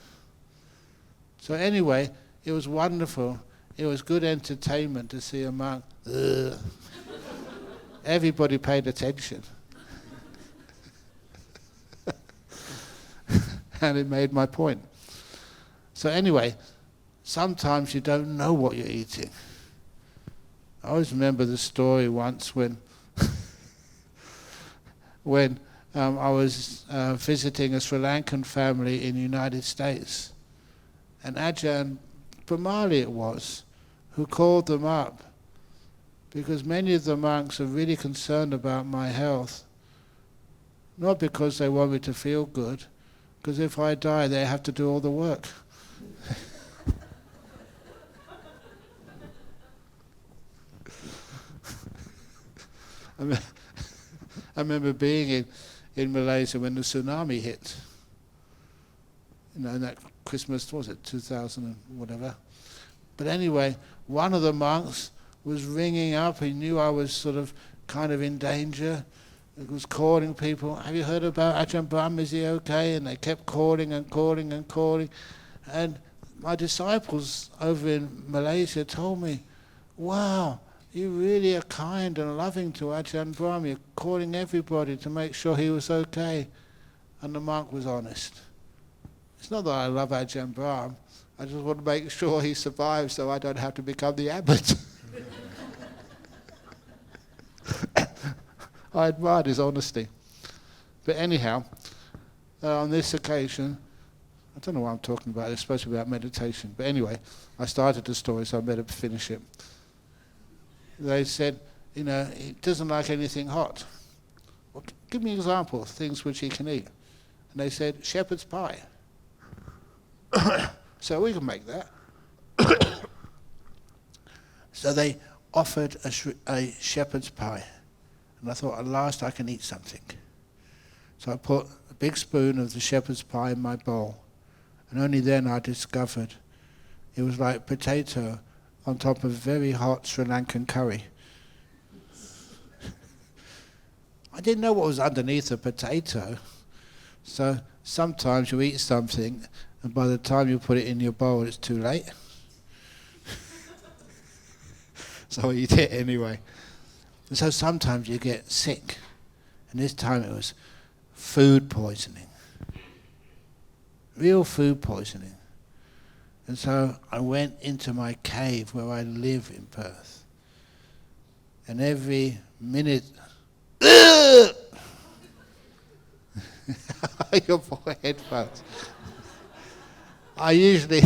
So anyway, it was wonderful. It was good entertainment to see a monk. Everybody paid attention. And it made my point. So anyway, sometimes you don't know what you're eating. I always remember the story once when I was visiting a Sri Lankan family in the United States. And Ajahn Brahmali it was, who called them up, because many of the monks are really concerned about my health, not because they want me to feel good, because if I die they have to do all the work. I remember being in Malaysia when the tsunami hit. And that Christmas, was it 2000 and whatever? But anyway, one of the monks was ringing up. He knew I was sort of kind of in danger. He was calling people, have you heard about Ajahn Brahm, is he okay? And they kept calling and calling and calling. And my disciples over in Malaysia told me, wow, you really are kind and loving to Ajahn Brahm. You're calling everybody to make sure he was okay. And the monk was honest. It's not that I love Ajahn Brahm. I just want to make sure he survives so I don't have to become the abbot. I admired his honesty. But anyhow, on this occasion, I don't know what I'm talking about. It's supposed to be about meditation. But anyway, I started the story, so I better finish it. They said, he doesn't like anything hot. Well, give me an example of things which he can eat. And they said, shepherd's pie. So we can make that. So they offered a shepherd's pie. And I thought, at last I can eat something. So I put a big spoon of the shepherd's pie in my bowl. And only then I discovered it was like potato on top of very hot Sri Lankan curry. I didn't know what was underneath a potato. So sometimes you eat something and by the time you put it in your bowl it's too late. So I eat it anyway. And so sometimes you get sick. And this time it was food poisoning. Real food poisoning. And so I went into my cave where I live in Perth. And every minute, your poor headphones. I usually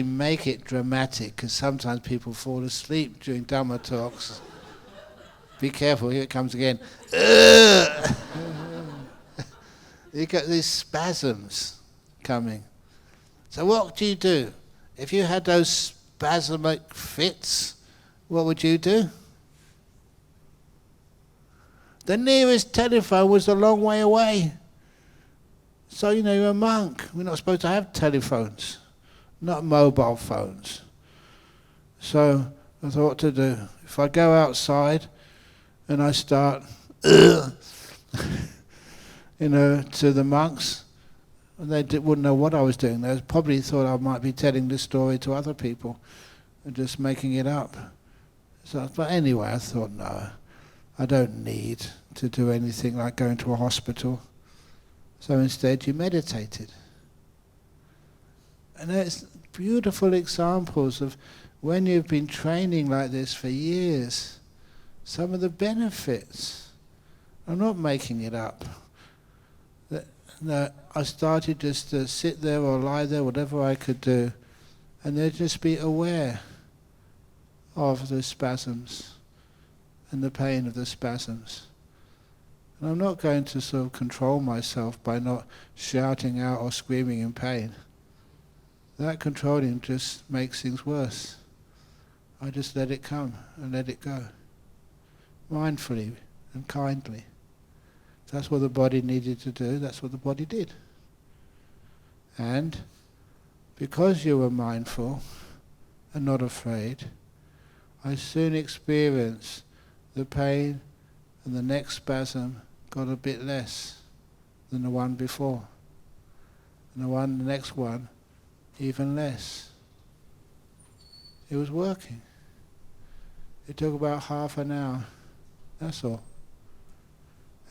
make it dramatic because sometimes people fall asleep during Dhamma talks. Be careful, here it comes again. You get these spasms coming. So what do you do? If you had those spasmic fits, what would you do? The nearest telephone was a long way away. So, you're a monk. We're not supposed to have telephones, not mobile phones. So I thought what to do. If I go outside and I start, to the monks, and they wouldn't know what I was doing. They probably thought I might be telling this story to other people and just making it up. So, but anyway, I thought, no, I don't need to do anything like going to a hospital. So instead you meditated. And there's beautiful examples of when you've been training like this for years, some of the benefits. I'm not making it up. No, I started just to sit there or lie there, whatever I could do, and then just be aware of the spasms and the pain of the spasms. And I'm not going to sort of control myself by not shouting out or screaming in pain. That controlling just makes things worse. I just let it come and let it go, mindfully and kindly. That's what the body needed to do, that's what the body did. And because you were mindful and not afraid, I soon experienced the pain, and the next spasm got a bit less than the one before. And the next one, even less. It was working. It took about half an hour, that's all.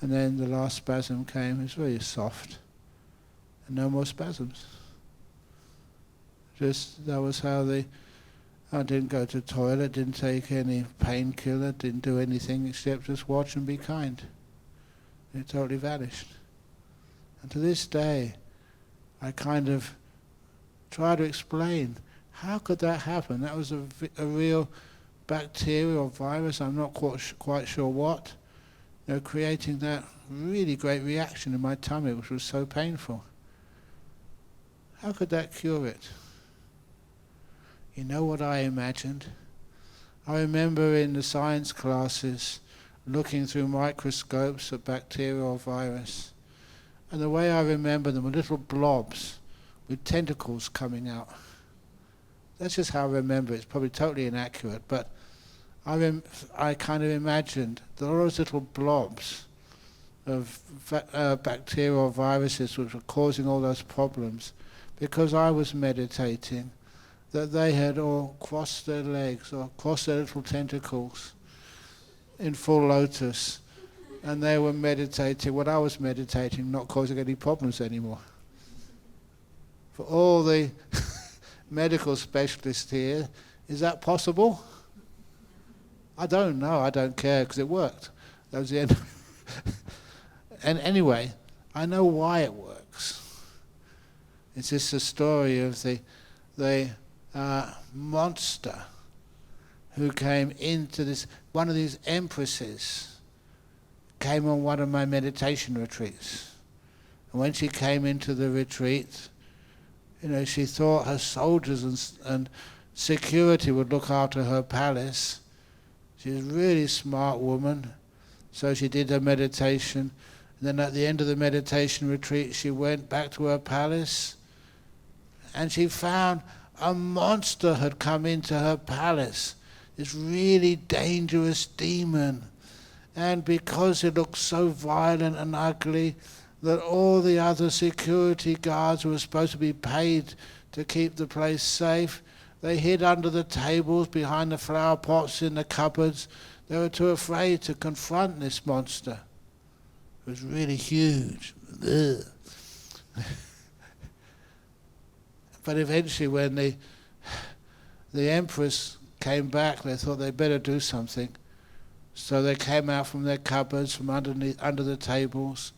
And then the last spasm came, it was very soft, and no more spasms. Just, that was how I didn't go to the toilet, didn't take any painkiller, didn't do anything except just watch and be kind. It totally vanished. And to this day, I kind of try to explain, how could that happen? That was a real bacteria or virus, I'm not quite sure what, creating that really great reaction in my tummy, which was so painful. How could that cure it? You know what I imagined? I remember in the science classes looking through microscopes at bacteria or virus, and the way I remember them were little blobs with tentacles coming out. That's just how I remember it. It's probably totally inaccurate, but I kind of imagined that all those little blobs of bacteria or viruses which were causing all those problems, because I was meditating, that they had all crossed their legs or crossed their little tentacles in full lotus, and they were meditating what I was meditating, not causing any problems anymore. For all the medical specialists here, is that possible? I don't know, I don't care, because it worked. That was the end. And anyway, I know why it works. It's just a story of the monster who came into this, one of these empresses came on one of my meditation retreats. And when she came into the retreat, she thought her soldiers and security would look after her palace. She was a really smart woman, so she did her meditation. And then at the end of the meditation retreat, she went back to her palace, and she found a monster had come into her palace, this really dangerous demon. And because it looked so violent and ugly, that all the other security guards who were supposed to be paid to keep the place safe, they hid under the tables, behind the flower pots in the cupboards. They were too afraid to confront this monster. It was really huge. Ugh. But eventually when the empress came back, they thought they'd better do something. So they came out from their cupboards, from under the tables,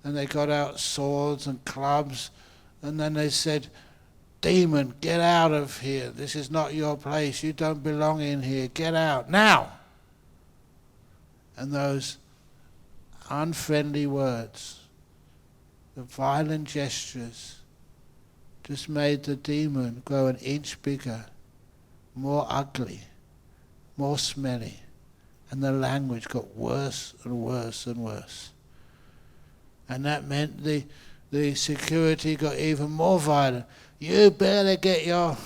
and they got out swords and clubs, and then they said, "Demon, get out of here. This is not your place. You don't belong in here. Get out now." And those unfriendly words, the violent gestures, just made the demon grow an inch bigger, more ugly, more smelly, and the language got worse and worse and worse. And that meant the security got even more violent. "You better get your,"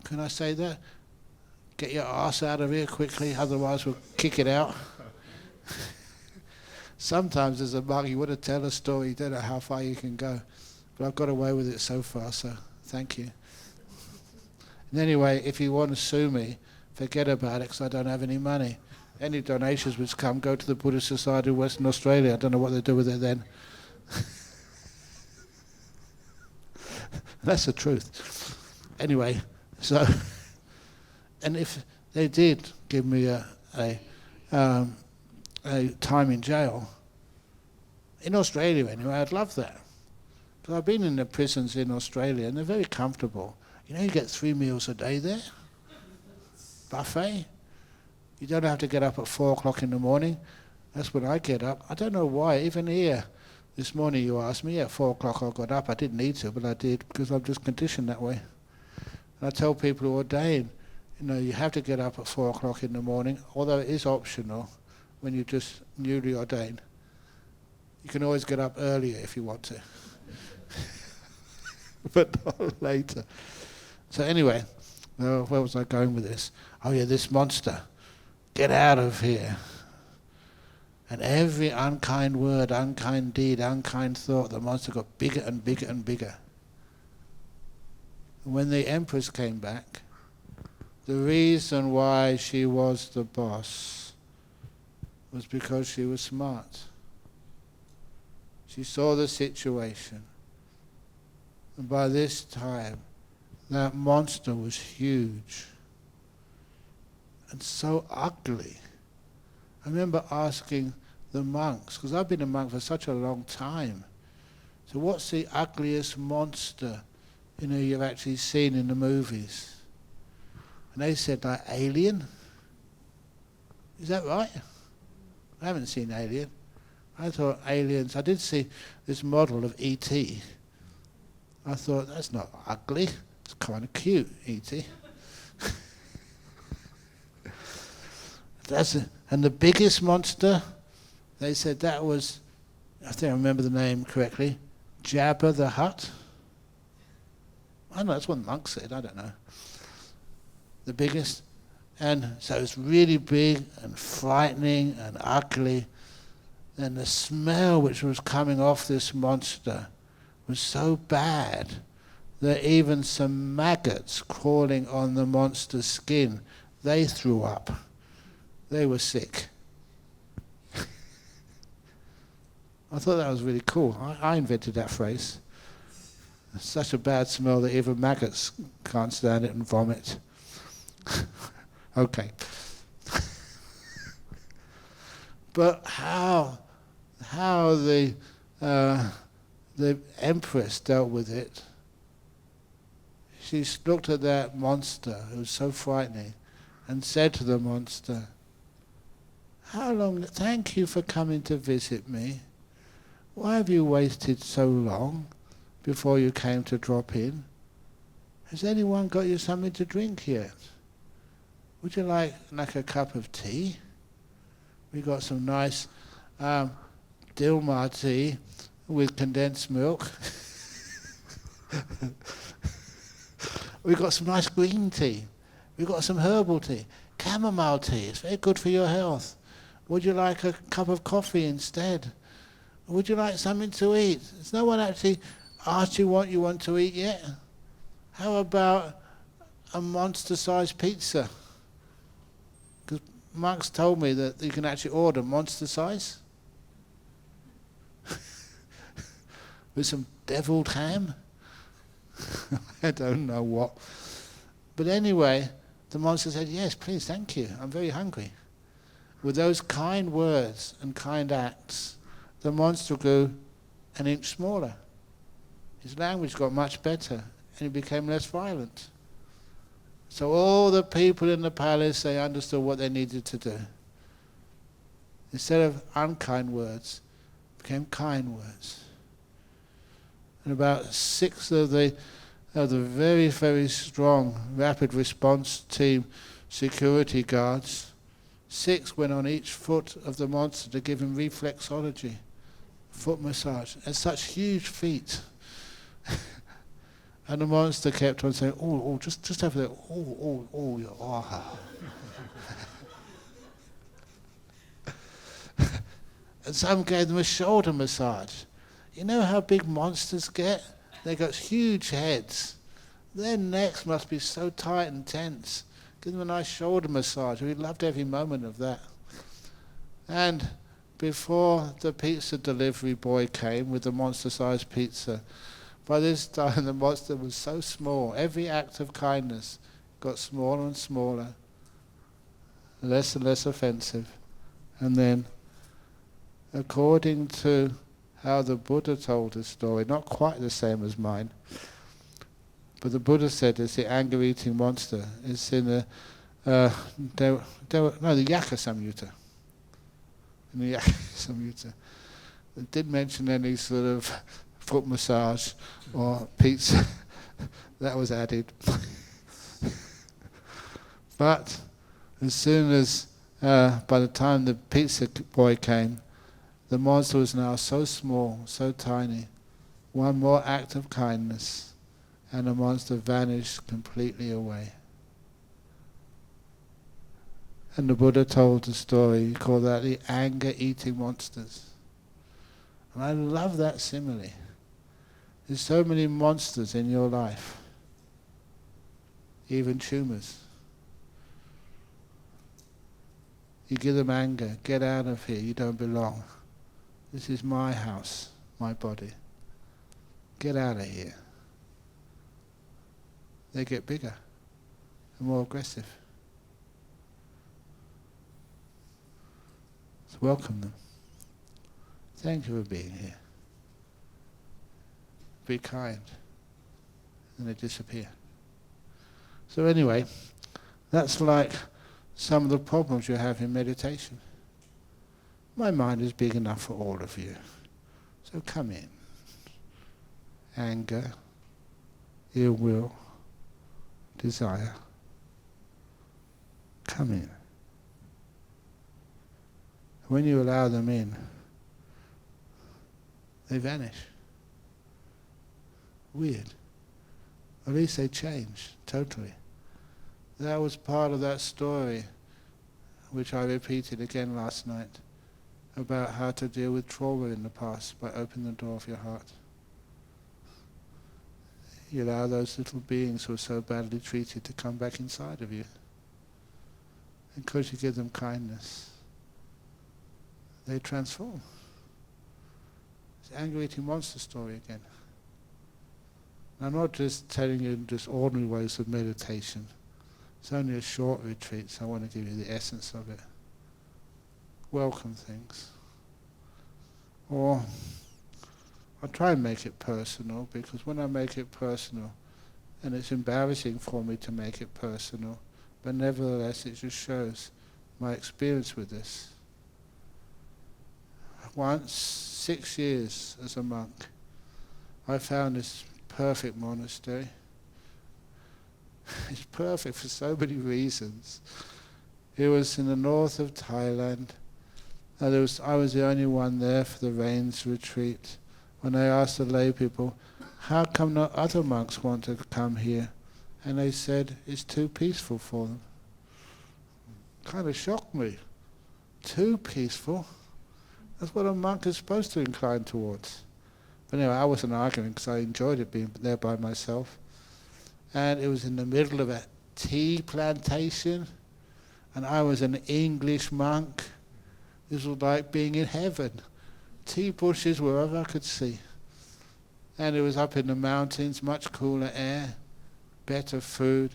can I say that? "Get your ass out of here quickly, otherwise we'll kick it out." Sometimes as a monk you want to tell a story, you don't know how far you can go. But I've got away with it so far, so thank you. And anyway, if you want to sue me forget about it because I don't have any money. Any donations which come go to the Buddhist Society of Western Australia. I don't know what they do with it then. That's the truth. Anyway, so, and if they did give me a time in jail, in Australia anyway, I'd love that. Because I've been in the prisons in Australia and they're very comfortable. You know, you get 3 meals a day there, buffet. You don't have to get up at 4 o'clock in the morning. That's when I get up. I don't know why, even here, this morning you asked me, at 4 o'clock I got up. I didn't need to, but I did because I'm just conditioned that way. And I tell people who ordain, you know, you have to get up at 4 o'clock in the morning, although it is optional when you're just newly ordained. You can always get up earlier if you want to. But not later. So anyway, where was I going with this? Oh yeah, this monster. Get out of here. And every unkind word, unkind deed, unkind thought, the monster got bigger and bigger and bigger. And when the Empress came back, the reason why she was the boss was because she was smart. She saw the situation. And by this time, that monster was huge and so ugly. I remember asking the monks, because I've been a monk for such a long time, so what's the ugliest monster, you know, you've actually seen in the movies? And they said, like, Alien? Is that right? I haven't seen Alien. I thought aliens, I did see this model of E.T. I thought, that's not ugly, it's kind of cute, E.T. And the biggest monster, they said that was, I think I remember the name correctly, Jabba the Hutt. I don't know, that's what the monk said, I don't know. The biggest. And so it's really big and frightening and ugly. And the smell which was coming off this monster was so bad that even some maggots crawling on the monster's skin, they threw up. They were sick. I thought that was really cool. I invented that phrase. It's such a bad smell that even maggots can't stand it and vomit. Okay. But how the Empress dealt with it, she looked at that monster, who was so frightening, and said to the monster, "How long, thank you for coming to visit me. Why have you waited so long before you came to drop in? Has anyone got you something to drink yet? Would you like a cup of tea? We got some nice Dilmah tea with condensed milk. We got some nice green tea. We got some herbal tea, chamomile tea. It's very good for your health. Would you like a cup of coffee instead? Would you like something to eat? Has no one actually asked you what you want to eat yet? How about a monster-sized pizza? Because monks told me that you can actually order monster size with some deviled ham. I don't know what. But anyway, the monster said, yes, please, thank you. I'm very hungry. With those kind words and kind acts, the monster grew an inch smaller. His language got much better and he became less violent. So all the people in the palace, they understood what they needed to do. Instead of unkind words, became kind words. And about 6 of the very, very strong rapid response team security guards, 6 went on each foot of the monster to give him reflexology, foot massage, and such huge feet. And the monster kept on saying, oh, just over there, oh. And some gave them a shoulder massage. You know how big monsters get? They got huge heads. Their necks must be so tight and tense. Give them a nice shoulder massage. We loved every moment of that. And before the pizza delivery boy came with the monster-sized pizza, by this time the monster was so small. Every act of kindness got smaller and smaller, less and less offensive. And then, according to how the Buddha told the story, not quite the same as mine, but the Buddha said it's the anger-eating monster. It's in the Yaka Samyutta. In the Yaka Samyutta. It didn't mention any sort of foot massage or pizza. That was added. But as soon as, by the time the pizza boy came, the monster was now so small, so tiny. One more act of kindness, and the monster vanished completely away. And the Buddha told the story, he called that the anger-eating monsters. And I love that simile. There's so many monsters in your life, even tumours. You give them anger, get out of here, you don't belong. This is my house, my body. Get out of here. They get bigger and more aggressive. So welcome them. Thank you for being here. Be kind. And they disappear. So anyway, that's like some of the problems you have in meditation. My mind is big enough for all of you. So come in. Anger, ill will, desire. Come in. When you allow them in, they vanish. Weird. At least they change, totally. That was part of that story, which I repeated again last night, about how to deal with trauma in the past by opening the door of your heart. You allow those little beings who are so badly treated to come back inside of you. And because you give them kindness, they transform. It's the anger-eating monster story again. I'm not just telling you just ordinary ways of meditation. It's only a short retreat, so I want to give you the essence of it. Welcome things. Or I'll try and make it personal, because when I make it personal, and it's embarrassing for me to make it personal, but nevertheless it just shows my experience with this. Once, 6 years as a monk, I found this perfect monastery. It's perfect for so many reasons. It was in the north of Thailand, and I was the only one there for the rains retreat. When I asked the lay people, how come no other monks want to come here? And they said, it's too peaceful for them. Kind of shocked me. Too peaceful? That's what a monk is supposed to incline towards. But anyway, I wasn't arguing because I enjoyed it being there by myself. And it was in the middle of a tea plantation, and I was an English monk. This was like being in heaven. Tea bushes wherever I could see. And it was up in the mountains, much cooler air, better food.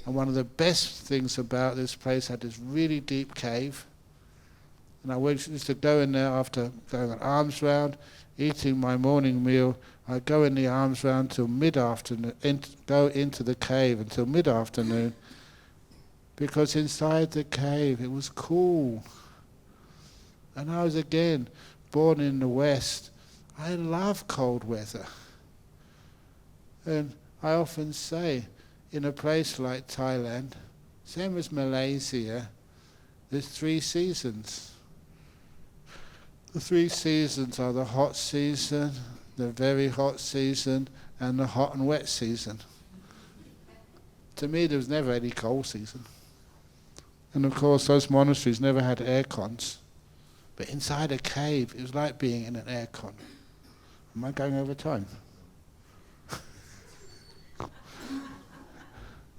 And one of the best things about this place had this really deep cave. And I used to go in there after going an alms round, eating my morning meal. I'd go in the alms round till mid-afternoon, go into the cave until mid-afternoon, because inside the cave it was cool. And I was again born in the West. I love cold weather. And I often say, in a place like Thailand, same as Malaysia, there's 3 seasons. The 3 seasons are the hot season, the very hot season, and the hot and wet season. To me, there was never any cold season. And of course, those monasteries never had air cons. But inside a cave, it was like being in an air con. Am I going over time?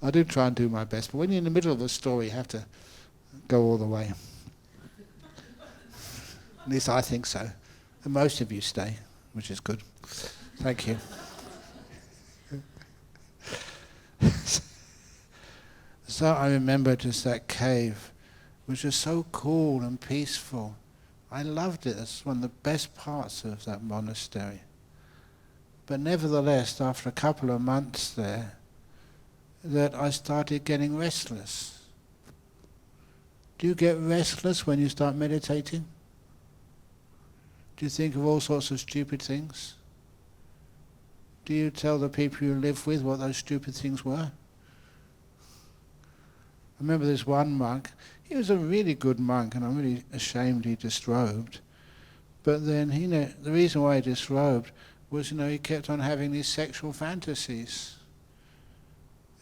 I do try and do my best, but when you're in the middle of a story, you have to go all the way. At least I think so. And most of you stay, which is good. Thank you. So I remember just that cave, which was so cool and peaceful. I loved it. It's one of the best parts of that monastery. But nevertheless, after a couple of months there, that I started getting restless. Do you get restless when you start meditating? Do you think of all sorts of stupid things? Do you tell the people you live with what those stupid things were? I remember this one monk. He was a really good monk, and I'm really ashamed he disrobed. But then, the reason why he disrobed was, he kept on having these sexual fantasies.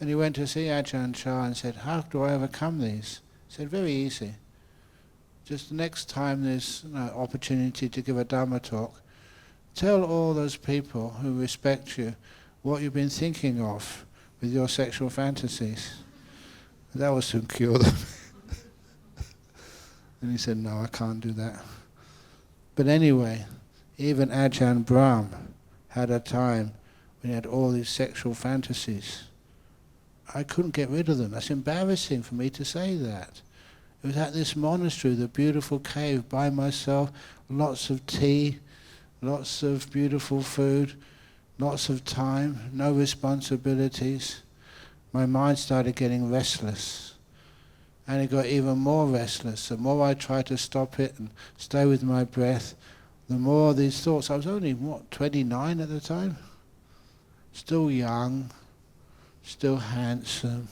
And he went to see Ajahn Chah and said, how do I overcome these? He said, very easy. Just the next time there's opportunity to give a Dhamma talk, tell all those people who respect you what you've been thinking of with your sexual fantasies. That will soon cure them. And he said, no, I can't do that. But anyway, even Ajahn Brahm had a time when he had all these sexual fantasies. I couldn't get rid of them. That's embarrassing for me to say that. It was at this monastery, the beautiful cave, by myself, lots of tea, lots of beautiful food, lots of time, no responsibilities. My mind started getting restless. And it got even more restless. The more I tried to stop it and stay with my breath, the more these thoughts. I was only, 29 at the time? Still young, still handsome.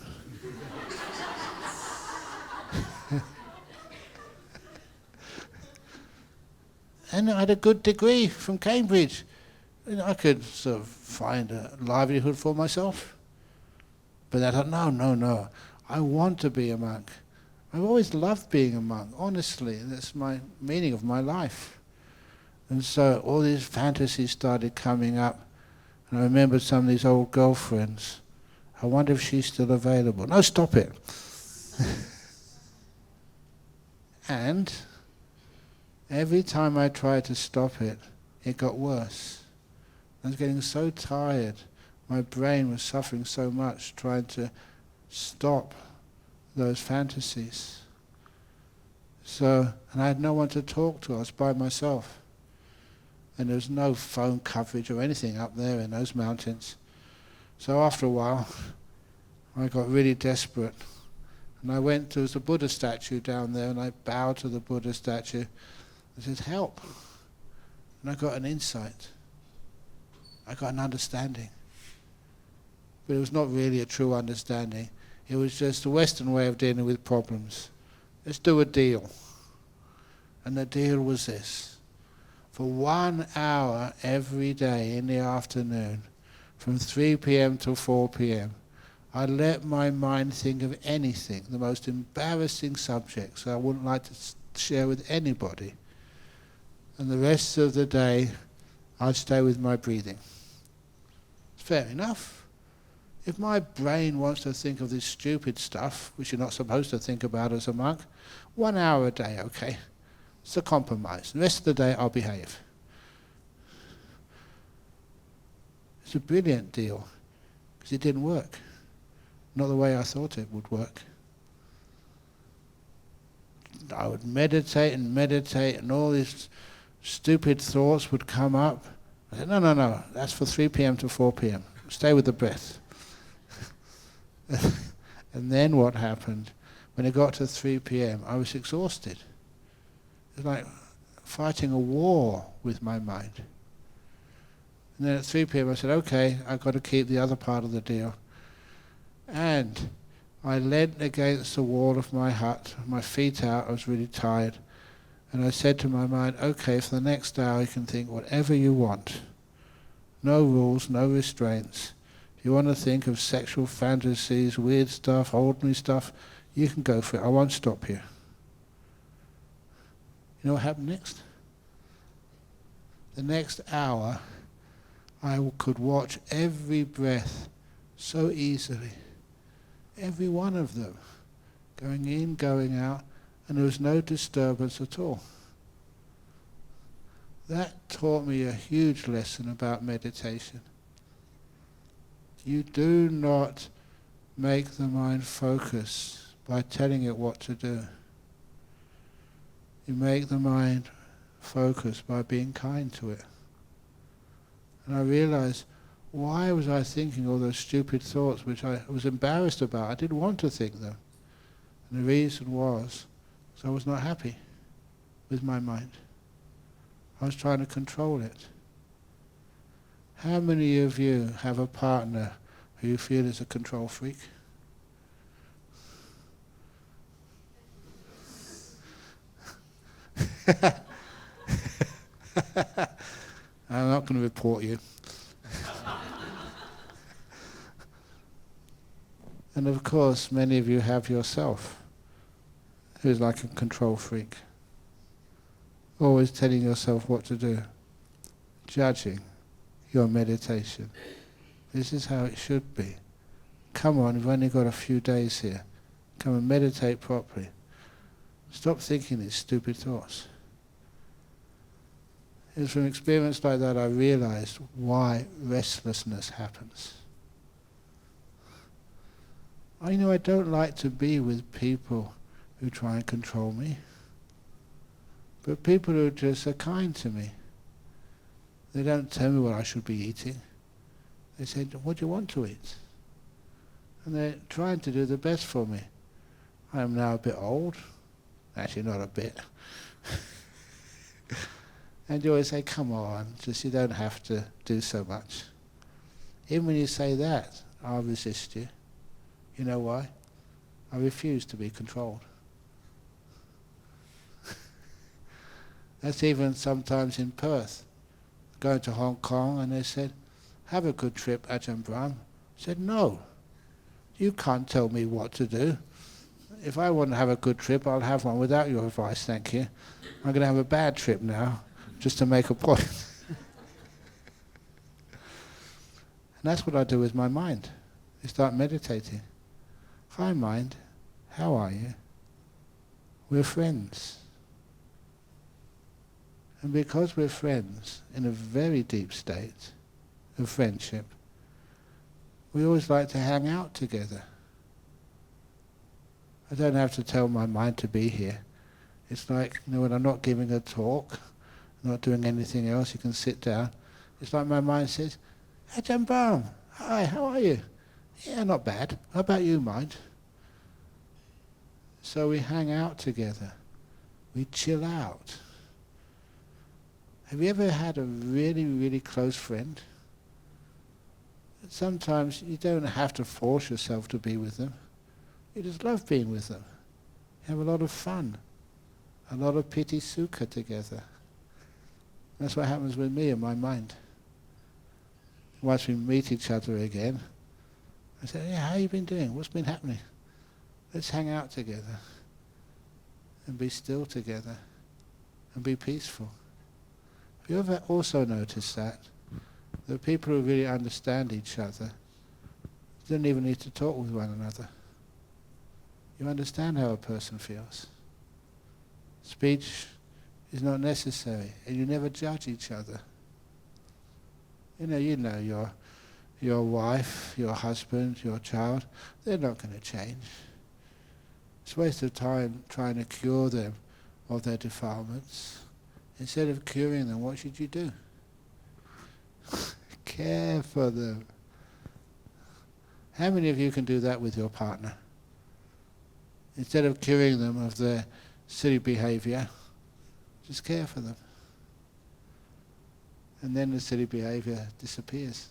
And I had a good degree from Cambridge. And I could sort of find a livelihood for myself. But I thought, no, I want to be a monk. I've always loved being a monk, honestly. That's my meaning of my life. And so all these fantasies started coming up. And I remembered some of these old girlfriends. I wonder if she's still available. No, stop it. And every time I tried to stop it, it got worse. I was getting so tired. My brain was suffering so much trying to stop those fantasies. So, and I had no one to talk to. I was by myself. And there was no phone coverage or anything up there in those mountains. So after a while, I got really desperate. And I went, there was a Buddha statue down there, and I bowed to the Buddha statue. I said, help. And I got an insight. I got an understanding. But it was not really a true understanding. It was just a Western way of dealing with problems. Let's do a deal. And the deal was this. For 1 hour every day in the afternoon, from 3 p.m. till 4 p.m., I let my mind think of anything, the most embarrassing subjects I wouldn't like to share with anybody. And the rest of the day, I'd stay with my breathing. Fair enough. If my brain wants to think of this stupid stuff, which you're not supposed to think about as a monk, 1 hour a day, okay. It's a compromise. The rest of the day, I'll behave. It's a brilliant deal, because it didn't work. Not the way I thought it would work. I would meditate, and all these stupid thoughts would come up. I said, no, that's for 3 p.m. to 4 p.m. Stay with the breath. And then what happened? When it got to 3 p.m., I was exhausted. It was like fighting a war with my mind. And then at 3 p.m. I said, okay, I've got to keep the other part of the deal. And I leant against the wall of my hut, my feet out, I was really tired. And I said to my mind, okay, for the next hour you can think whatever you want. No rules, no restraints. If you want to think of sexual fantasies, weird stuff, ordinary stuff, you can go for it. I won't stop you. You know what happened next? The next hour, I could watch every breath so easily. Every one of them. Going in, going out, and there was no disturbance at all. That taught me a huge lesson about meditation. You do not make the mind focus by telling it what to do. You make the mind focus by being kind to it. And I realized, why was I thinking all those stupid thoughts which I was embarrassed about? I didn't want to think them. And the reason was I was not happy with my mind. I was trying to control it. How many of you have a partner who you feel is a control freak? I'm not going to report you. And of course, many of you have yourself, who's like a control freak. Always telling yourself what to do. Judging your meditation. This is how it should be. Come on, we've only got a few days here. Come and meditate properly. Stop thinking these stupid thoughts. It's from experience like that I realized why restlessness happens. I don't like to be with people who try and control me, but people who just are kind to me. They don't tell me what I should be eating. They say, what do you want to eat? And they're trying to do the best for me. I am now a bit old. Actually, not a bit. And you always say, come on, just you don't have to do so much. Even when you say that, I'll resist you. You know why? I refuse to be controlled. That's even sometimes in Perth. Going to Hong Kong and they said, have a good trip, Ajahn Brahm. I said, no, you can't tell me what to do. If I want to have a good trip, I'll have one without your advice, thank you. I'm going to have a bad trip now, just to make a point. And that's what I do with my mind. I start meditating. Hi mind, how are you? We're friends. And because we're friends in a very deep state of friendship, we always like to hang out together. I don't have to tell my mind to be here. It's like, when I'm not giving a talk, not doing anything else, you can sit down. It's like my mind says, Ajahn Brahm, hi, how are you? Yeah, not bad. How about you, mind? So we hang out together. We chill out. Have you ever had a really, really close friend? Sometimes you don't have to force yourself to be with them. You just love being with them. You have a lot of fun. A lot of piti sukha together. That's what happens with me in my mind. Once we meet each other again, I say, yeah, how you been doing? What's been happening? Let's hang out together and be still together and be peaceful. Have you ever also noticed that people who really understand each other don't even need to talk with one another? You understand how a person feels. Speech is not necessary, and you never judge each other. You know your wife, your husband, your child, they're not going to change. It's a waste of time trying to cure them of their defilements. Instead of curing them, what should you do? Care for them. How many of you can do that with your partner? Instead of curing them of their silly behavior, just care for them. And then the silly behavior disappears.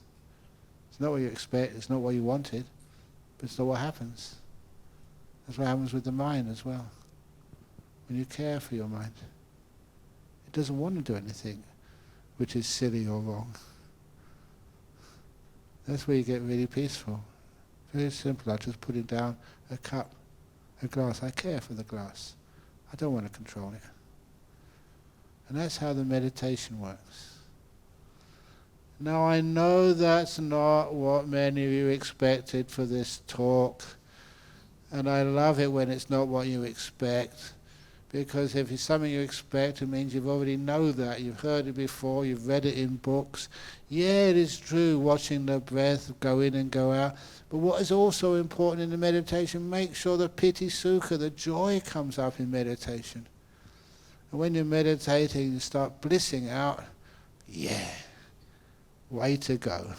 It's not what you expect, it's not what you wanted, but it's not what happens. That's what happens with the mind as well. When you care for your mind, it doesn't want to do anything which is silly or wrong. That's where you get really peaceful. Very simple. I just put it down, a cup, a glass. I care for the glass. I don't want to control it. And that's how the meditation works. Now I know that's not what many of you expected for this talk. And I love it when it's not what you expect, because if it's something you expect, it means you've already know that, you've heard it before, you've read it in books. Yeah, it is true, watching the breath go in and go out. But what is also important in the meditation, make sure the piti sukha, the joy, comes up in meditation. And when you're meditating, you start blissing out. Yeah, way to go.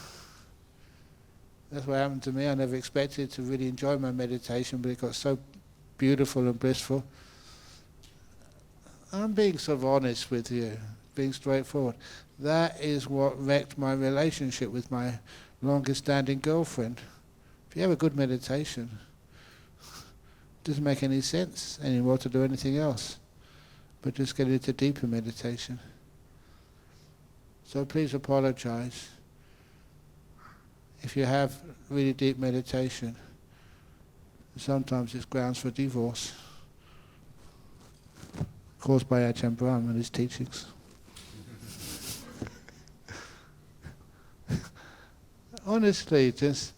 That's what happened to me. I never expected to really enjoy my meditation, but it got so beautiful and blissful. I'm being sort of honest with you, being straightforward. That is what wrecked my relationship with my longest standing girlfriend. If you have a good meditation, it doesn't make any sense anymore to do anything else, but just get into deeper meditation. So please apologize if you have really deep meditation. Sometimes it's grounds for divorce, caused by Ajahn Brahm and his teachings. Honestly, just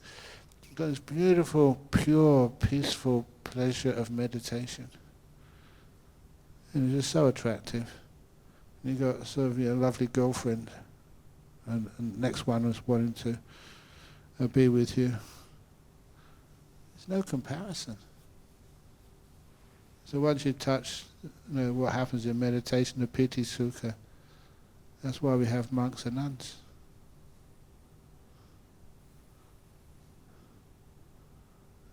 got this beautiful, pure, peaceful pleasure of meditation. And it's just so attractive. And you got sort of your lovely girlfriend, and next one was wanting to be with you. There's no comparison. So once you touch, what happens in meditation, the piti sukha, that's why we have monks and nuns.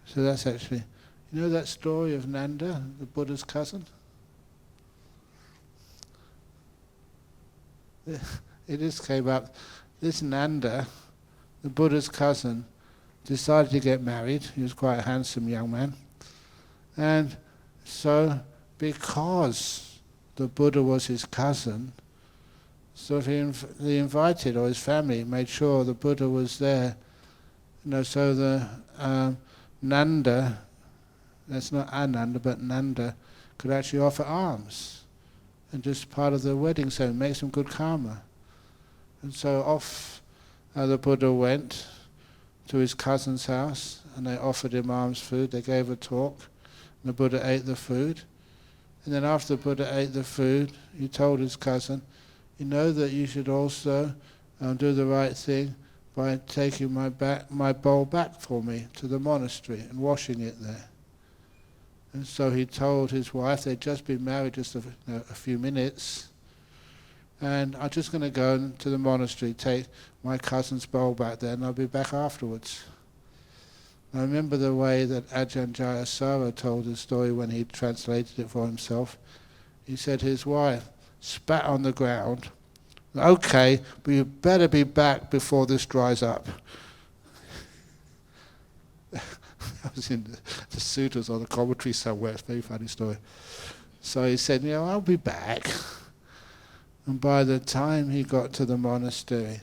So that's actually, that story of Nanda, the Buddha's cousin? It just came up. This Nanda, the Buddha's cousin, decided to get married. He was quite a handsome young man. And so, because the Buddha was his cousin, so he invited, or his family made sure the Buddha was there. So the Nanda, that's not Ananda, but Nanda, could actually offer alms. And just part of the wedding ceremony, make some good karma. And so off the Buddha went to his cousin's house, and they offered him alms food. They gave a talk, and the Buddha ate the food. And then after the Buddha ate the food, he told his cousin, that you should also do the right thing by taking my bowl back for me to the monastery and washing it there. And so he told his wife, they'd just been married just a few minutes, and I'm just going to go to the monastery, take my cousin's bowl back there, and I'll be back afterwards. I remember the way that Ajahn Jayasara told the story when he translated it for himself. He said his wife spat on the ground, "Okay, but you better be back before this dries up." I was in the sutras or the commentary somewhere. It's a very funny story. So he said, I'll be back. And by the time he got to the monastery,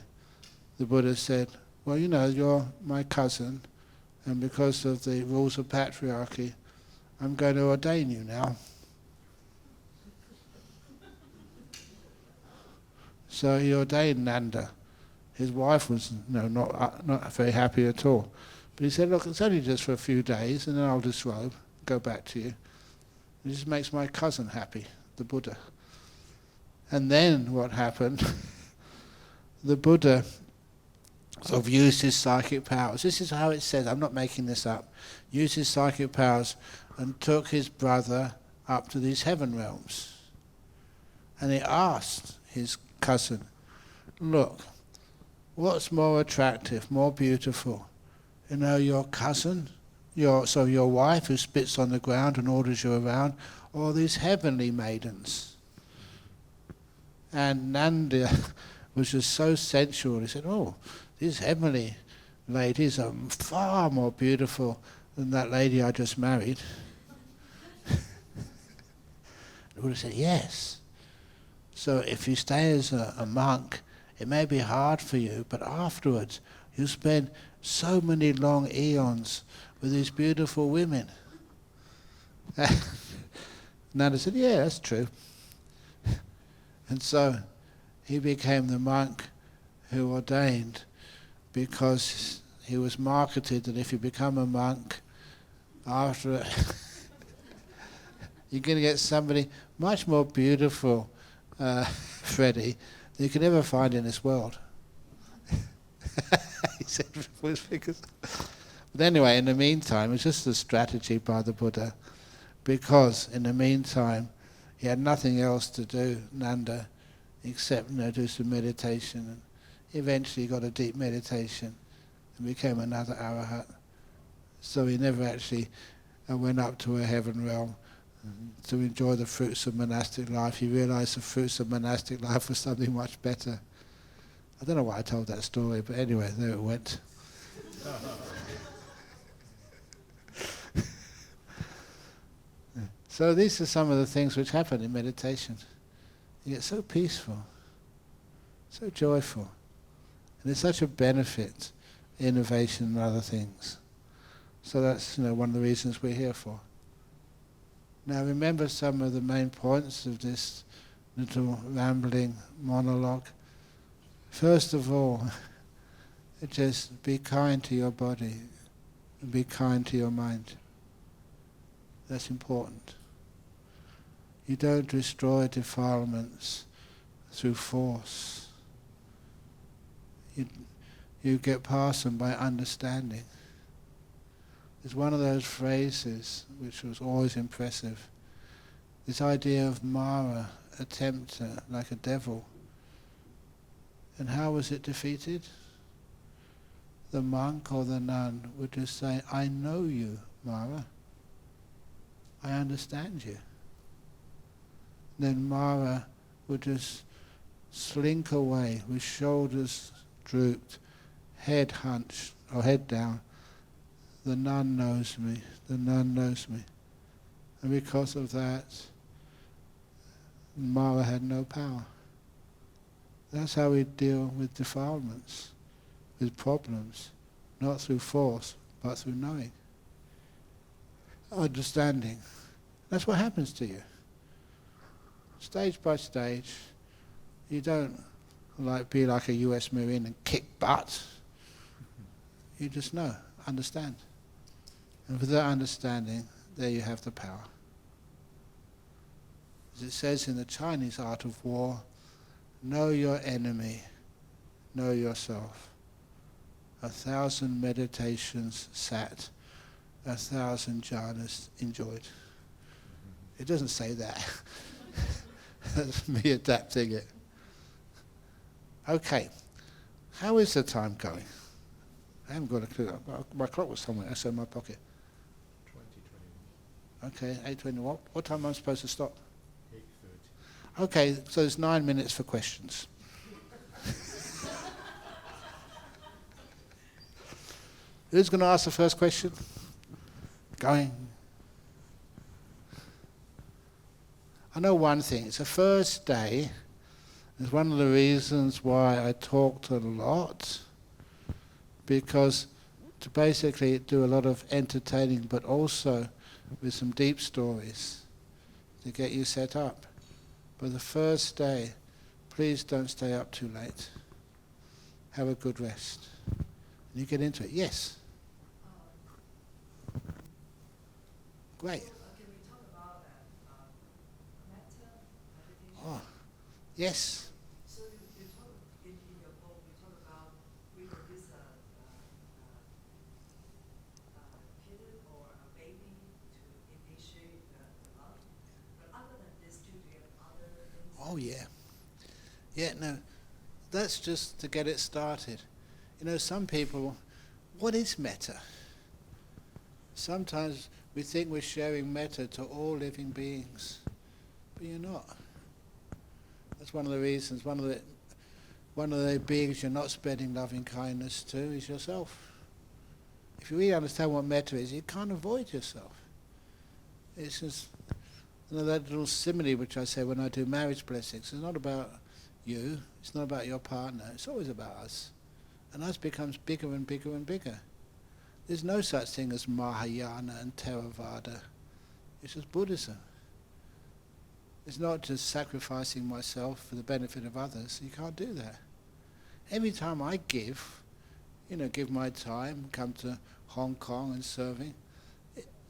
the Buddha said, well, you're my cousin, and because of the rules of patriarchy, I'm going to ordain you now. So he ordained Nanda. His wife was not very happy at all. But he said, look, it's only just for a few days, and then I'll disrobe, go back to you. It just makes my cousin happy, the Buddha. And then what happened, the Buddha sort of used his psychic powers. This is how it says, I'm not making this up. Used his psychic powers and took his brother up to these heaven realms. And he asked his cousin, look, what's more attractive, more beautiful? Your cousin, your wife who spits on the ground and orders you around, or these heavenly maidens? And Nanda was just so sensual. He said, these heavenly ladies are far more beautiful than that lady I just married. The Buddha said, yes. So if you stay as a monk, it may be hard for you, but afterwards you spend so many long eons with these beautiful women. Nanda said, yeah, that's true. And so he became the monk who ordained, because he was marketed that if you become a monk, after it, you're going to get somebody much more beautiful, Freddie, than you can ever find in this world. He said with his fingers. But anyway, in the meantime, it's just a strategy by the Buddha, because in the meantime, he had nothing else to do, Nanda, except do some meditation. And eventually he got a deep meditation and became another arahat. So he never actually went up to a heaven realm to enjoy the fruits of monastic life. He realized the fruits of monastic life was something much better. I don't know why I told that story, but anyway, there it went. So these are some of the things which happen in meditation. You get so peaceful, so joyful, and it's such a benefit, innovation and other things. So that's one of the reasons we're here for. Now remember some of the main points of this little rambling monologue. First of all, just be kind to your body and be kind to your mind. That's important. You don't destroy defilements through force. You get past them by understanding. It's one of those phrases which was always impressive. This idea of Mara, a tempter, like a devil. And how was it defeated? The monk or the nun would just say, I know you, Mara. I understand you. Then Mara would just slink away with shoulders drooped, head hunched or head down. The nun knows me, the nun knows me. And because of that, Mara had no power. That's how we deal with defilements, with problems, not through force, but through knowing. Understanding. That's what happens to you. Stage by stage. You don't be like a US Marine and kick butt. You just know, understand. And with that understanding, there you have the power. As it says in the Chinese art of war, know your enemy, know yourself. 1,000 meditations sat, 1,000 jhanas enjoyed. It doesn't say that. That's me adapting it. Okay, how is the time going? I haven't got a clue. My clock was somewhere, that's in my pocket. 2021. Okay, 8:20. What time am I supposed to stop? 8:30. Okay, so there's 9 minutes for questions. Who's going to ask the first question? Going. I know one thing. It's the first day. It's one of the reasons why I talked a lot, because to basically do a lot of entertaining, but also with some deep stories to get you set up. But the first day, please don't stay up too late. Have a good rest. And you get into it. Yes? Great. Can we talk about metta meditation? Oh, yes. So you talk in your book. You talk about we can use a kitten or a baby to initiate the love. But other than this, do you have other things? Oh, yeah. Yeah, no, that's just to get it started. Some people, what is metta? Sometimes we think we're sharing metta to all living beings, but you're not. That's one of the reasons, one of the beings you're not spreading loving kindness to is yourself. If you really understand what metta is, you can't avoid yourself. It's just, that little simile which I say when I do marriage blessings, it's not about you, it's not about your partner, it's always about us. And us becomes bigger and bigger and bigger. There's no such thing as Mahayana and Theravada. It's just Buddhism. It's not just sacrificing myself for the benefit of others. You can't do that. Every time I give my time, come to Hong Kong and serving,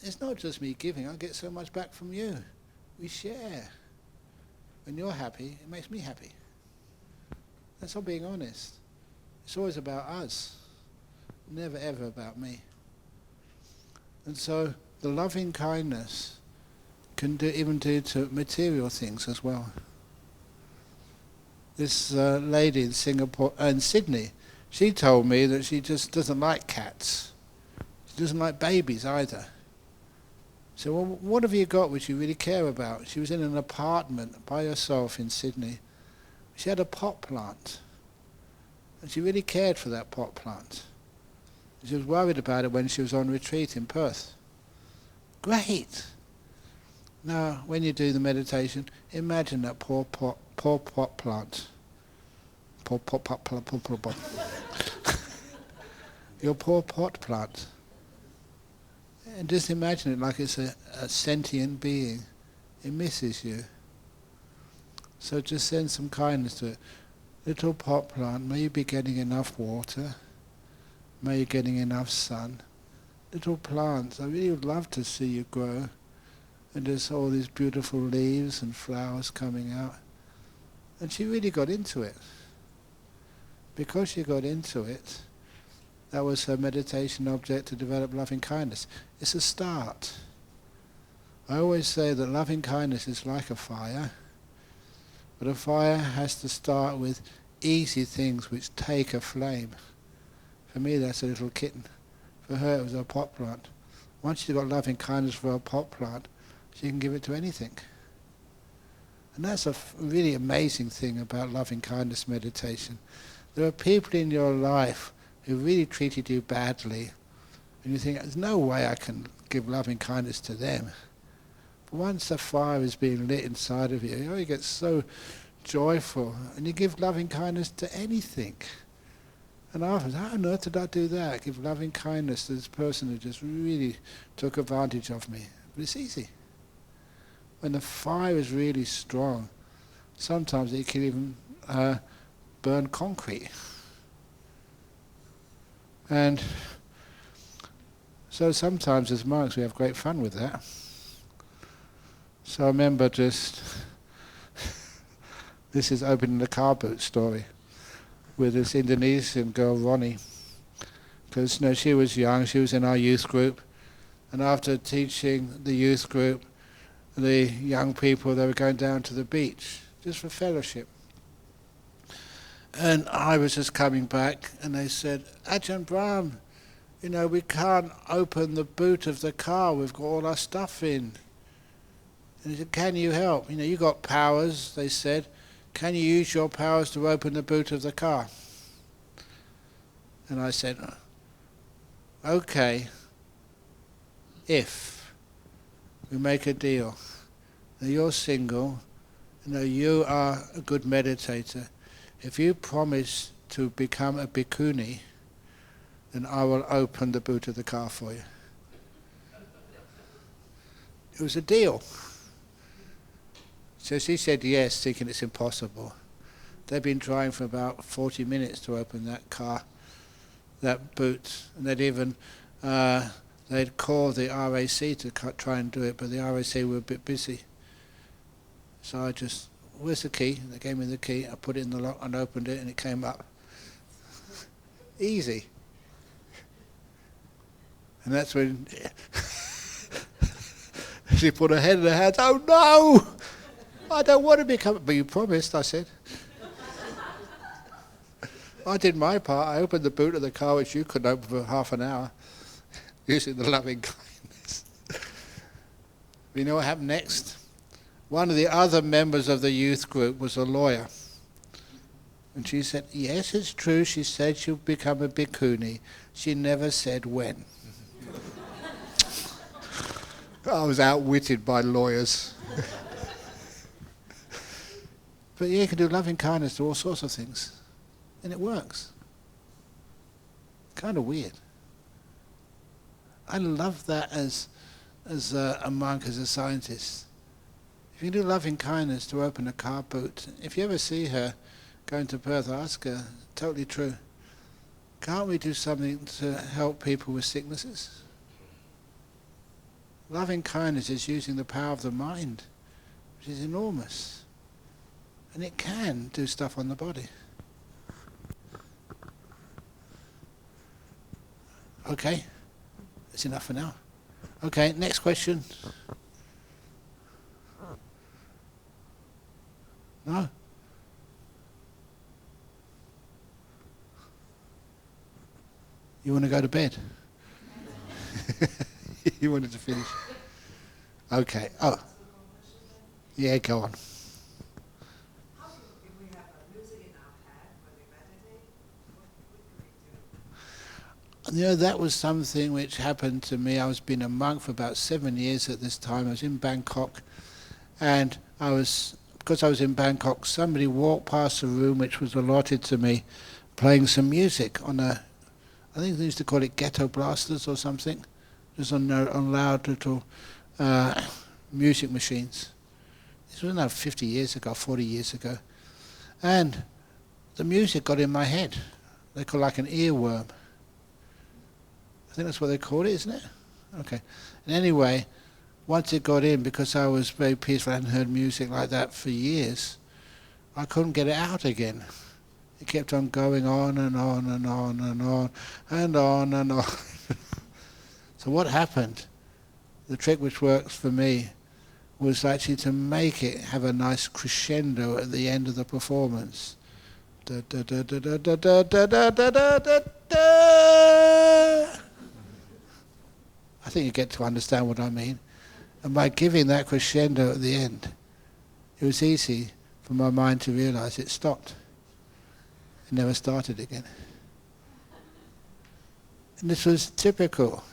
it's not just me giving, I get so much back from you. We share. When you're happy, it makes me happy. That's all being honest. It's always about us, never ever about me. And so the loving kindness can even do to material things as well. This lady in Sydney, she told me that she just doesn't like cats. She doesn't like babies either. So, well, what have you got which you really care about? She was in an apartment by herself in Sydney. She had a pot plant. And she really cared for that pot plant. She was worried about it when she was on retreat in Perth. Great! Now, when you do the meditation, imagine that poor pot plant. Poor pot. Your poor pot plant. And just imagine it like it's a sentient being. It misses you. So just send some kindness to it. Little pot plant, may you be getting enough water. May you be getting enough sun. Little plants, I really would love to see you grow. And there's all these beautiful leaves and flowers coming out. And she really got into it. Because she got into it, that was her meditation object to develop loving kindness. It's a start. I always say that loving kindness is like a fire, but a fire has to start with easy things which take a flame. For me, that's a little kitten. For her, it was a pot plant. Once she's got loving kindness for a pot plant, she can give it to anything. And that's a really amazing thing about loving kindness meditation. There are people in your life who really treated you badly, and you think, there's no way I can give loving kindness to them. But once the fire is being lit inside of you, you get so joyful, and you give loving kindness to anything. And afterwards, how on earth did I do that? Give loving kindness to this person who just really took advantage of me. But it's easy. When the fire is really strong, sometimes it can even burn concrete. And so sometimes as monks we have great fun with that. So I remember this is opening the car boot story with this Indonesian girl, Ronnie. Because she was young, she was in our youth group, and after teaching the youth group, the young people, they were going down to the beach, just for fellowship. And I was just coming back, and they said, Ajahn Brahm, we can't open the boot of the car, we've got all our stuff in. And he said, can you help? You got powers, they said. Can you use your powers to open the boot of the car? And I said, okay, if we make a deal. Now you're single, you are a good meditator. If you promise to become a bhikkhuni, then I will open the boot of the car for you. It was a deal. So she said yes, thinking it's impossible. They'd been trying for about 40 minutes to open that boot. And they'd called the RAC to try and do it, but the RAC were a bit busy. So I just, where's the key? They gave me the key, I put it in the lock and opened it and it came up. Easy. And that's when she put her head in her hands, oh no! I don't want to become, but you promised, I said. I did my part, I opened the boot of the car which you couldn't open for half an hour, using the loving kindness. You know what happened next? One of the other members of the youth group was a lawyer. And she said, yes, it's true, she said she'll become a bhikkhuni. She never said when. I was outwitted by lawyers. But you can do loving kindness to all sorts of things. And it works. Kind of weird. I love that as a monk, as a scientist. If you do loving kindness to open a car boot, if you ever see her going to Perth, ask her, totally true, can't we do something to help people with sicknesses? Loving kindness is using the power of the mind, which is enormous. And it can do stuff on the body. Okay, that's enough for now. Okay, next question. No? You want to go to bed? You wanted to finish? Okay. Oh. Yeah, go on. How do, if we have music in our head when we meditate, what do we do? You know, that was something which happened to me. I was been a monk for about 7 years at this time. I was in Bangkok, and because I was in Bangkok, somebody walked past the room which was allotted to me, playing some music on I think they used to call it ghetto blasters or something, just on loud little music machines. This was now 50 years ago, 40 years ago. And the music got in my head. They call it like an earworm. I think that's what they call it, isn't it? Okay. And anyway, once it got in, because I was very peaceful, I hadn't heard music like that for years, I couldn't get it out again. It kept on going on and on and on and on and on and on. So what happened, the trick which works for me, was actually to make it have a nice crescendo at the end of the performance. Da, da, da, da, da, da, da, da, da, da, da, da, da. I think you get to understand what I mean. And by giving that crescendo at the end, it was easy for my mind to realize it stopped. It never started again. And this was typical,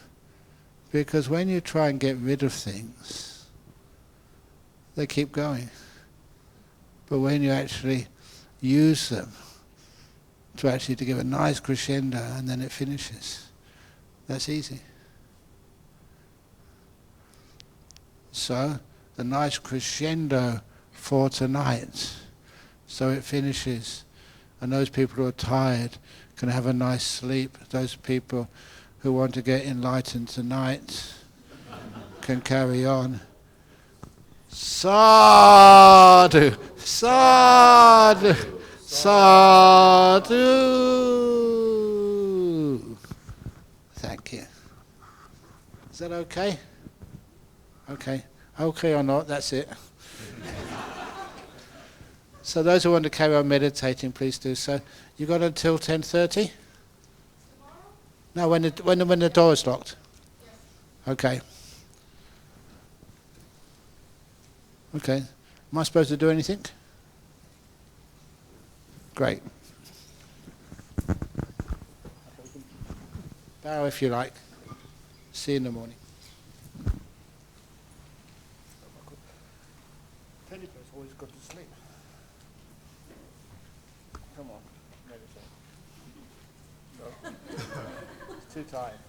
because when you try and get rid of things, they keep going. But when you actually use them to give a nice crescendo and then it finishes, that's easy. So, the nice crescendo for tonight, so it finishes. And those people who are tired can have a nice sleep. Those people who want to get enlightened tonight can carry on. Sadhu, sadhu, sadhu. Thank you. Is that okay? Okay. Okay or not, that's it. So those who want to carry on meditating, please do so. You got until 10:30? No, when the door is locked. Yes. Okay. Okay. Am I supposed to do anything? Great. Bow if you like. See you in the morning. Penny's always got to sleep. Come on, meditate. No. It's too tired.